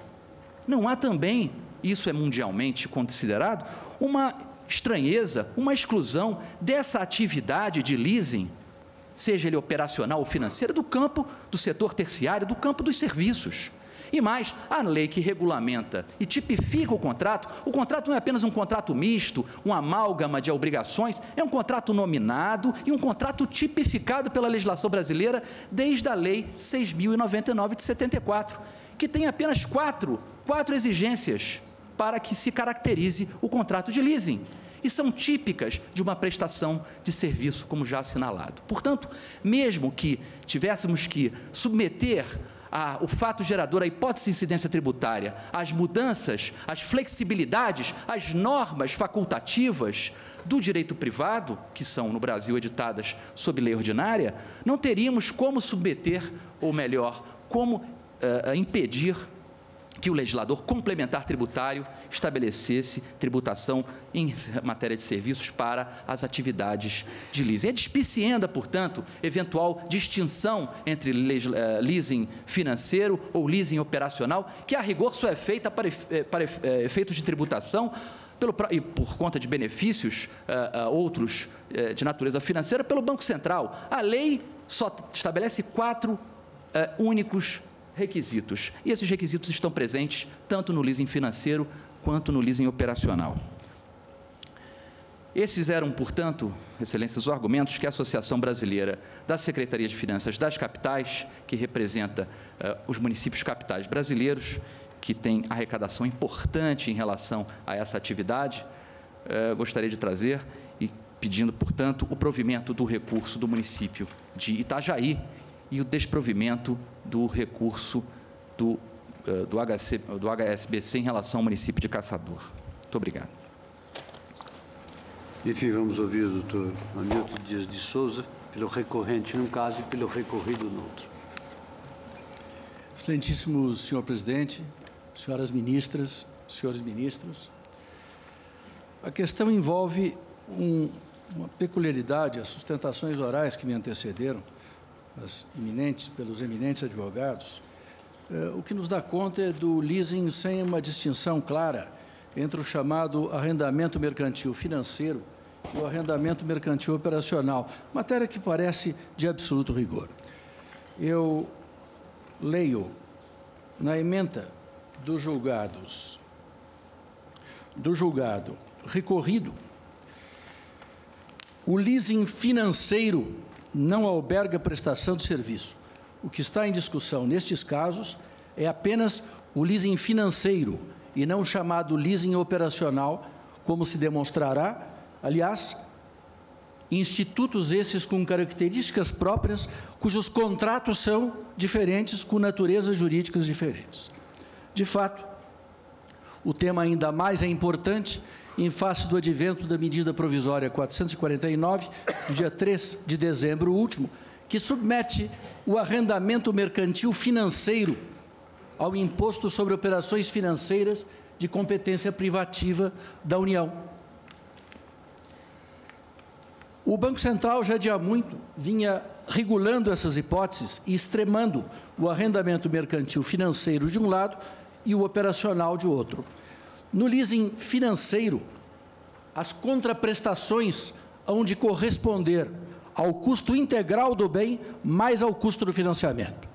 não há também, isso é mundialmente considerado, uma estranheza, uma exclusão dessa atividade de leasing, seja ele operacional ou financeiro, do campo do setor terciário, do campo dos serviços. E mais, a lei que regulamenta e tipifica o contrato não é apenas um contrato misto, uma amálgama de obrigações, é um contrato nominado e um contrato tipificado pela legislação brasileira desde a Lei 6.099 de 74, que tem apenas quatro exigências para que se caracterize o contrato de leasing. E são típicas de uma prestação de serviço, como já assinalado. Portanto, mesmo que tivéssemos que submeter o fato gerador, a hipótese de incidência tributária, as mudanças, as flexibilidades, as normas facultativas do direito privado, que são, no Brasil, editadas sob lei ordinária, não teríamos como submeter, ou melhor, como impedir que o legislador complementar tributário estabelecesse tributação em matéria de serviços para as atividades de leasing. É despicienda, portanto, eventual distinção entre leasing financeiro ou leasing operacional, que a rigor só é feita para efeitos de tributação e por conta de benefícios outros de natureza financeira pelo Banco Central. A lei só estabelece 4 únicos requisitos, e esses requisitos estão presentes tanto no leasing financeiro quanto no leasing operacional. Esses eram, portanto, Excelências, os argumentos que a Associação Brasileira da Secretaria de Finanças das Capitais, que representa os municípios capitais brasileiros, que tem arrecadação importante em relação a essa atividade, gostaria de trazer, e pedindo, portanto, o provimento do recurso do município de Itajaí e o desprovimento do recurso do HSBC em relação ao município de Caçador. Muito obrigado. Enfim, vamos ouvir o doutor Hamilton Dias de Souza, pelo recorrente num caso e pelo recorrido no outro. Excelentíssimo senhor presidente, senhoras ministras, senhores ministros, a questão envolve uma peculiaridade, as sustentações orais que me antecederam, pelos eminentes advogados, o que nos dá conta é do leasing sem uma distinção clara entre o chamado arrendamento mercantil financeiro e o arrendamento mercantil operacional, matéria que parece de absoluto rigor. Eu leio na ementa dos julgados, do julgado recorrido, o leasing financeiro não alberga prestação de serviço. O que está em discussão nestes casos é apenas o leasing financeiro e não o chamado leasing operacional, como se demonstrará, aliás, institutos esses com características próprias, cujos contratos são diferentes, com naturezas jurídicas diferentes. De fato, o tema ainda mais é importante em face do advento da medida provisória 449, do dia 3 de dezembro último, que submete o arrendamento mercantil financeiro ao imposto sobre operações financeiras de competência privativa da União. O Banco Central já de há muito vinha regulando essas hipóteses e extremando o arrendamento mercantil financeiro de um lado e o operacional de outro. No leasing financeiro, as contraprestações hão de corresponder ao custo integral do bem mais ao custo do financiamento.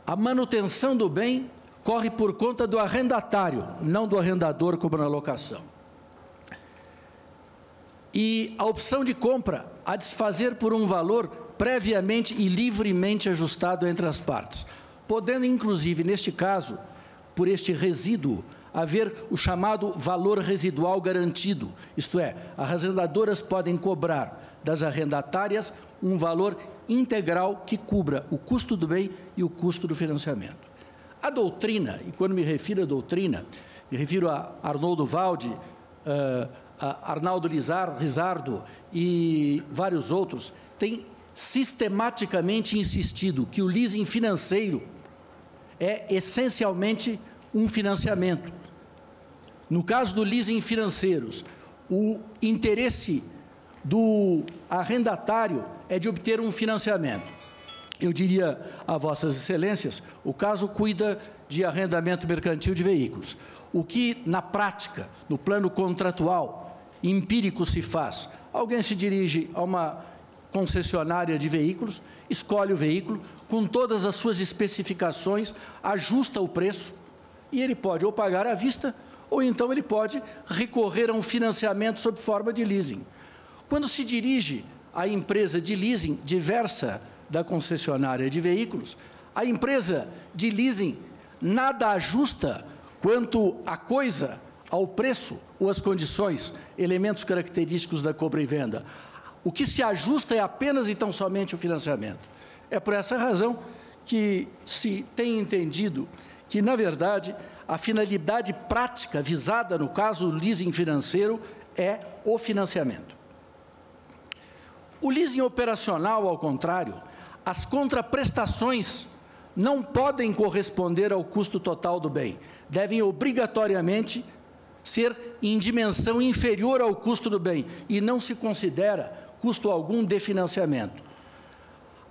A manutenção do bem corre por conta do arrendatário, não do arrendador como na locação. E a opção de compra há de se fazer por um valor previamente e livremente ajustado entre as partes, podendo, inclusive, neste caso, por este resíduo, haver o chamado valor residual garantido, isto é, as arrendadoras podem cobrar das arrendatárias um valor integral que cubra o custo do bem e o custo do financiamento. A doutrina, e quando me refiro à doutrina, me refiro a Arnoldo Valdi, a Arnaldo Rizardo e vários outros, têm sistematicamente insistido que o leasing financeiro é essencialmente um financiamento. No caso do leasing financeiros, o interesse do arrendatário é de obter um financiamento. Eu diria a vossas excelências, o caso cuida de arrendamento mercantil de veículos. O que, na prática, no plano contratual, empírico se faz? Alguém se dirige a uma concessionária de veículos, escolhe o veículo, com todas as suas especificações, ajusta o preço, e ele pode ou pagar à vista, ou então ele pode recorrer a um financiamento sob forma de leasing. Quando se dirige à empresa de leasing diversa da concessionária de veículos, a empresa de leasing nada ajusta quanto à coisa, ao preço ou às condições, elementos característicos da compra e venda. O que se ajusta é apenas e tão somente o financiamento. É por essa razão que se tem entendido que, na verdade, a finalidade prática visada no caso do leasing financeiro é o financiamento. O leasing operacional, ao contrário, as contraprestações não podem corresponder ao custo total do bem, devem obrigatoriamente ser em dimensão inferior ao custo do bem e não se considera custo algum de financiamento.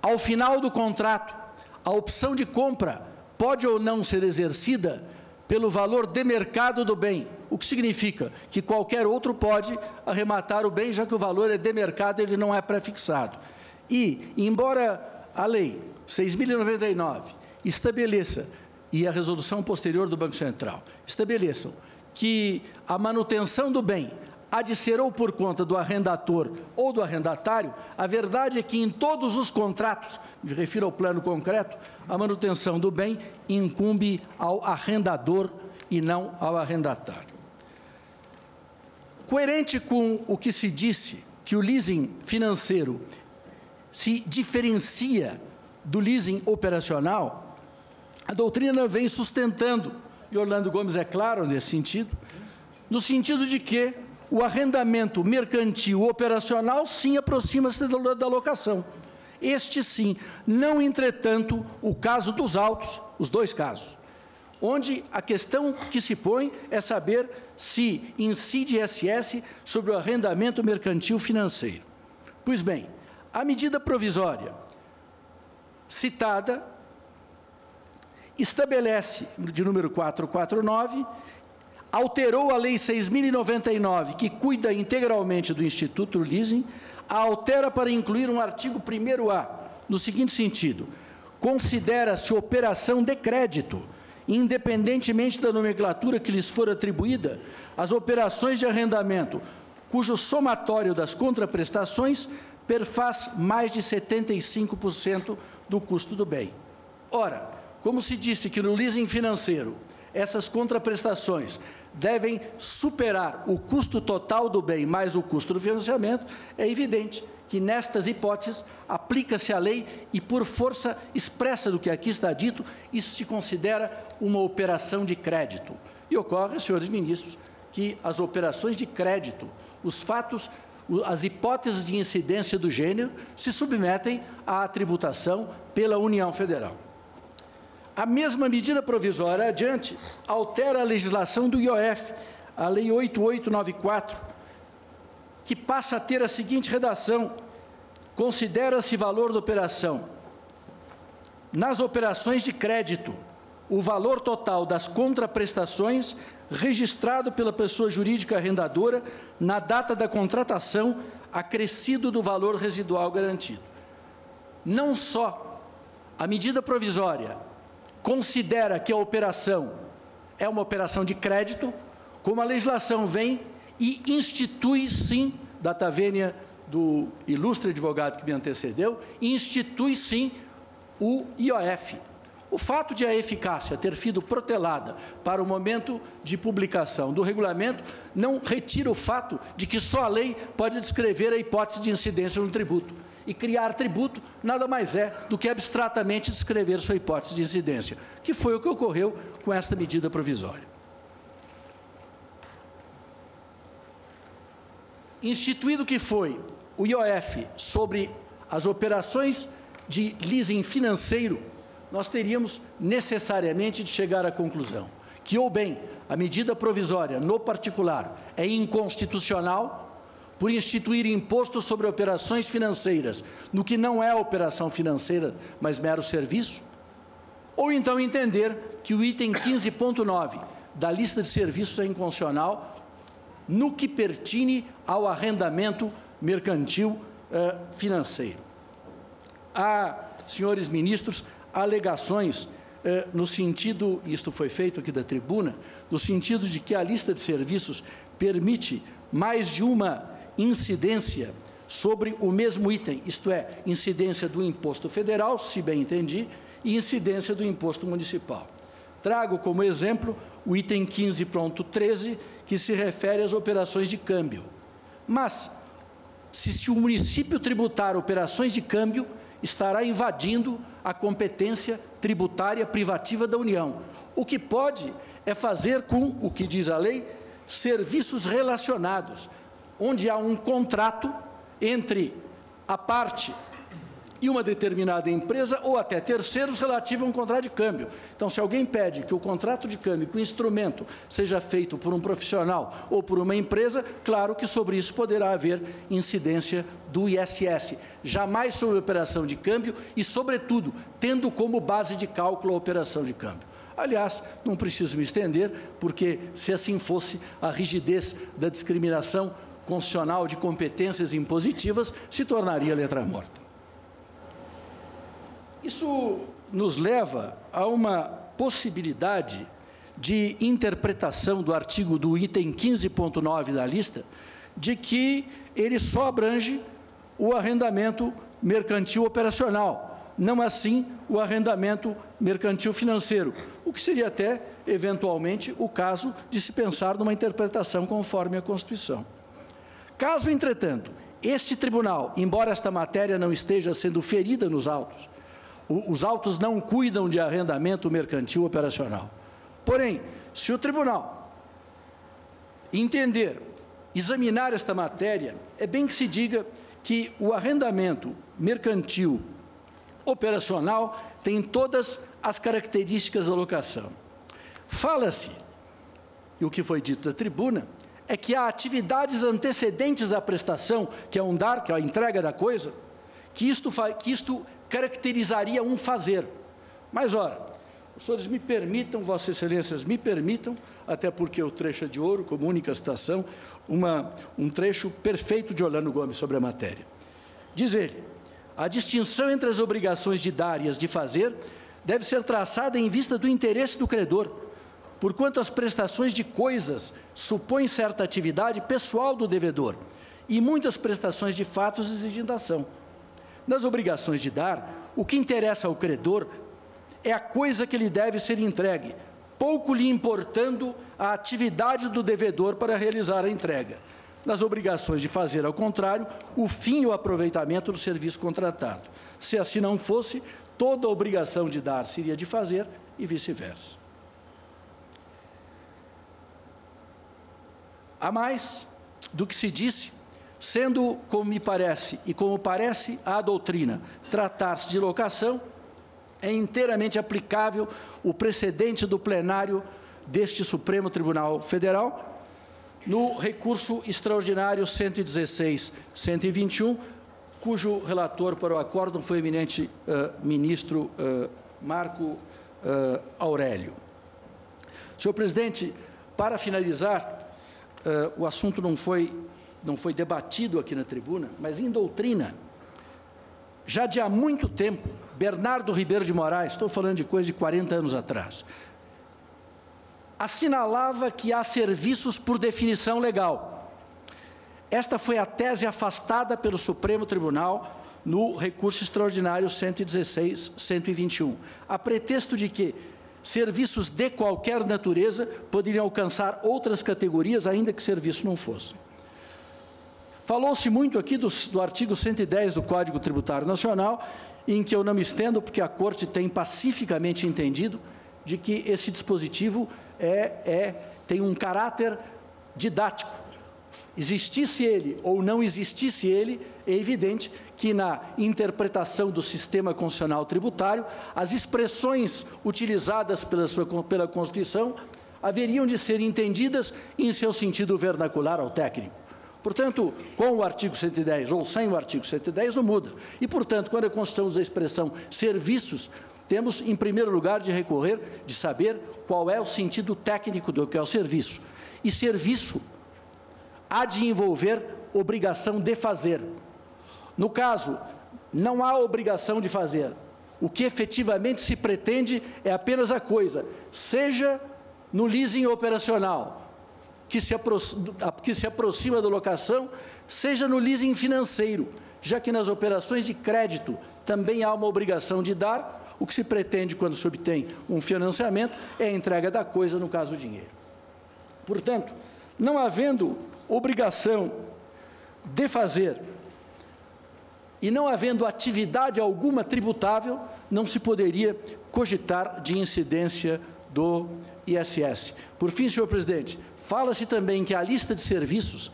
Ao final do contrato, a opção de compra pode ou não ser exercida pelo valor de mercado do bem, o que significa que qualquer outro pode arrematar o bem, já que o valor é de mercado, ele não é prefixado. E, embora a lei 6.099 estabeleça, e a resolução posterior do Banco Central, estabeleçam que a manutenção do bem há de ser ou por conta do arrendator ou do arrendatário, a verdade é que em todos os contratos, me refiro ao plano concreto, a manutenção do bem incumbe ao arrendador e não ao arrendatário. Coerente com o que se disse, que o leasing financeiro se diferencia do leasing operacional, a doutrina vem sustentando, e Orlando Gomes é claro nesse sentido, no sentido de que o arrendamento mercantil operacional sim aproxima-se da locação. Este sim, não entretanto o caso dos autos, os dois casos, onde a questão que se põe é saber se incide ISS sobre o arrendamento mercantil financeiro. Pois bem, a medida provisória citada estabelece, de número 449, alterou a Lei 6.099, que cuida integralmente do Instituto Leasing, a altera para incluir um artigo 1º-A, no seguinte sentido: considera-se operação de crédito, independentemente da nomenclatura que lhes for atribuída, as operações de arrendamento, cujo somatório das contraprestações perfaz mais de 75% do custo do bem. Ora, como se disse que no leasing financeiro, essas contraprestações devem superar o custo total do bem mais o custo do financiamento, é evidente que nestas hipóteses aplica-se a lei e, por força expressa do que aqui está dito, isso se considera uma operação de crédito. E ocorre, senhores ministros, que as operações de crédito, os fatos, as hipóteses de incidência do gênero se submetem à tributação pela União Federal. A mesma medida provisória adiante altera a legislação do IOF, a Lei 8894, que passa a ter a seguinte redação: considera-se valor da operação. Nas operações de crédito, o valor total das contraprestações registrado pela pessoa jurídica arrendadora na data da contratação, acrescido do valor residual garantido. Não só a medida provisória considera que a operação é uma operação de crédito, como a legislação vem e institui, sim, data vênia do ilustre advogado que me antecedeu, institui, sim, o IOF. O fato de a eficácia ter sido protelada para o momento de publicação do regulamento não retira o fato de que só a lei pode descrever a hipótese de incidência no tributo. E criar tributo nada mais é do que abstratamente descrever sua hipótese de incidência, que foi o que ocorreu com esta medida provisória. Instituído que foi o IOF sobre as operações de leasing financeiro, nós teríamos necessariamente de chegar à conclusão que, ou bem, a medida provisória, no particular, é inconstitucional, por instituir imposto sobre operações financeiras, no que não é operação financeira, mas mero serviço, ou então entender que o item 15.9 da lista de serviços é inconstitucional, no que pertine ao arrendamento mercantil financeiro. Há, senhores ministros, alegações no sentido, isto foi feito aqui da tribuna, no sentido de que a lista de serviços permite mais de uma incidência sobre o mesmo item, isto é, incidência do imposto federal, se bem entendi, e incidência do imposto municipal. Trago como exemplo o item 15.13, que se refere às operações de câmbio. Mas, se o município tributar operações de câmbio, estará invadindo a competência tributária privativa da União. O que pode é fazer com, o que diz a lei, serviços relacionados, onde há um contrato entre a parte e uma determinada empresa ou até terceiros relativo a um contrato de câmbio. Então, se alguém pede que o contrato de câmbio, que o instrumento seja feito por um profissional ou por uma empresa, claro que sobre isso poderá haver incidência do ISS, jamais sobre a operação de câmbio e, sobretudo, tendo como base de cálculo a operação de câmbio. Aliás, não preciso me estender, porque se assim fosse, a rigidez da discriminação constitucional de competências impositivas se tornaria letra morta. Isso nos leva a uma possibilidade de interpretação do artigo do item 15.9 da lista, de que ele só abrange o arrendamento mercantil operacional, não assim o arrendamento mercantil financeiro, o que seria até, eventualmente, o caso de se pensar numa interpretação conforme a Constituição. Caso, entretanto, este tribunal, embora esta matéria não esteja sendo ferida nos autos, os autos não cuidam de arrendamento mercantil operacional. Porém, se o tribunal entender, examinar esta matéria, é bem que se diga que o arrendamento mercantil operacional tem todas as características da locação. Fala-se, e o que foi dito da tribuna, é que há atividades antecedentes à prestação, que é um dar, que é a entrega da coisa, que isto caracterizaria um fazer. Mas, ora, os senhores me permitam, Vossas Excelências me permitam, até porque o trecho é de ouro, como única citação, um trecho perfeito de Orlando Gomes sobre a matéria. Diz ele, a distinção entre as obrigações de dar e as de fazer deve ser traçada em vista do interesse do credor, porquanto as prestações de coisas supõem certa atividade pessoal do devedor e muitas prestações de fatos exigindo ação. Nas obrigações de dar, o que interessa ao credor é a coisa que lhe deve ser entregue, pouco lhe importando a atividade do devedor para realizar a entrega. Nas obrigações de fazer, ao contrário, o fim e o aproveitamento do serviço contratado. Se assim não fosse, toda a obrigação de dar seria de fazer e vice-versa. Há mais do que se disse, sendo, como me parece, e como parece à doutrina, tratar-se de locação, é inteiramente aplicável o precedente do plenário deste Supremo Tribunal Federal, no recurso extraordinário 116-121, cujo relator para o acórdão foi o eminente ministro Marco Aurélio. Senhor presidente, para finalizar, o assunto não foi debatido aqui na tribuna, mas em doutrina, já de há muito tempo, Bernardo Ribeiro de Moraes, estou falando de coisa de 40 anos atrás, assinalava que há serviços por definição legal. Esta foi a tese afastada pelo Supremo Tribunal no recurso extraordinário 116-121, a pretexto de que serviços de qualquer natureza poderiam alcançar outras categorias, ainda que serviço não fosse. Falou-se muito aqui do artigo 110 do Código Tributário Nacional, em que eu não me estendo, porque a Corte tem pacificamente entendido de que esse dispositivo tem um caráter didático. Existisse ele ou não existisse ele, é evidente que na interpretação do sistema constitucional tributário, as expressões utilizadas pela Constituição haveriam de ser entendidas em seu sentido vernacular ou técnico. Portanto, com o artigo 110 ou sem o artigo 110 não muda. E, portanto, quando a Constituição usa a expressão serviços, temos, em primeiro lugar, de recorrer, de saber qual é o sentido técnico do que é o serviço. E serviço há de envolver obrigação de fazer. No caso, não há obrigação de fazer. O que efetivamente se pretende é apenas a coisa, seja no leasing operacional, que se aproxima da locação, seja no leasing financeiro, já que nas operações de crédito também há uma obrigação de dar, o que se pretende quando se obtém um financiamento é a entrega da coisa, no caso do dinheiro. Portanto, não havendo obrigação de fazer e não havendo atividade alguma tributável, não se poderia cogitar de incidência do ISS. Por fim, senhor presidente, fala-se também que a lista de serviços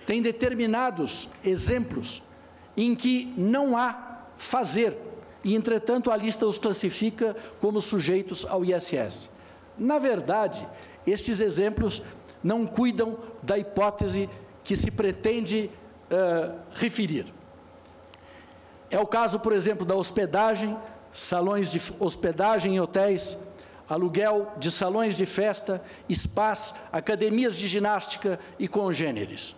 tem determinados exemplos em que não há fazer, e, entretanto, a lista os classifica como sujeitos ao ISS. Na verdade, estes exemplos não cuidam da hipótese que se pretende referir. É o caso, por exemplo, da hospedagem, salões de hospedagem em hotéis, aluguel de salões de festa, spas, academias de ginástica e congêneres.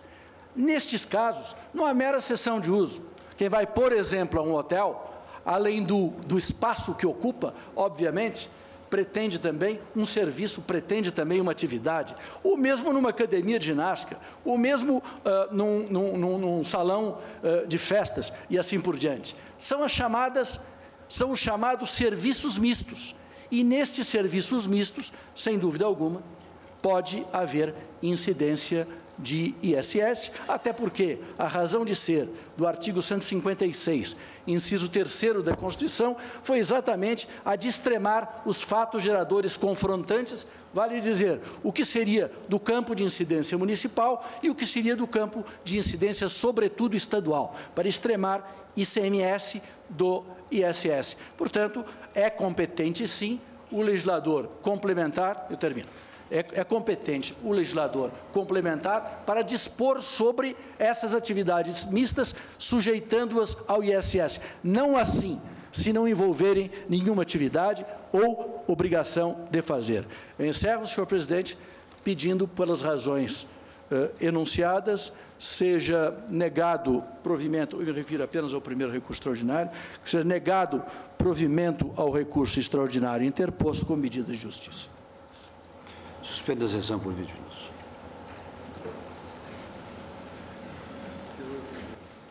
Nestes casos, não há mera cessão de uso. Quem vai, por exemplo, a um hotel, além do espaço que ocupa, obviamente, pretende também um serviço, pretende também uma atividade, ou mesmo numa academia de ginástica, ou mesmo num salão de festas, e assim por diante. São os chamados serviços mistos, e nestes serviços mistos, sem dúvida alguma, pode haver incidência de ISS, até porque a razão de ser do artigo 156, inciso 3º da Constituição, foi exatamente a de extremar os fatos geradores confrontantes, vale dizer, o que seria do campo de incidência municipal e o que seria do campo de incidência, sobretudo estadual, para extremar ICMS do ISS. Portanto, é competente, sim, o legislador complementar, eu termino, é competente o legislador complementar para dispor sobre essas atividades mistas, sujeitando-as ao ISS. Não assim, se não envolverem nenhuma atividade ou obrigação de fazer. Eu encerro, senhor presidente, pedindo, pelas razões enunciadas, seja negado provimento, eu me refiro apenas ao primeiro recurso extraordinário, que seja negado provimento ao recurso extraordinário interposto com medida de justiça. Suspenda a sessão por 20 minutos.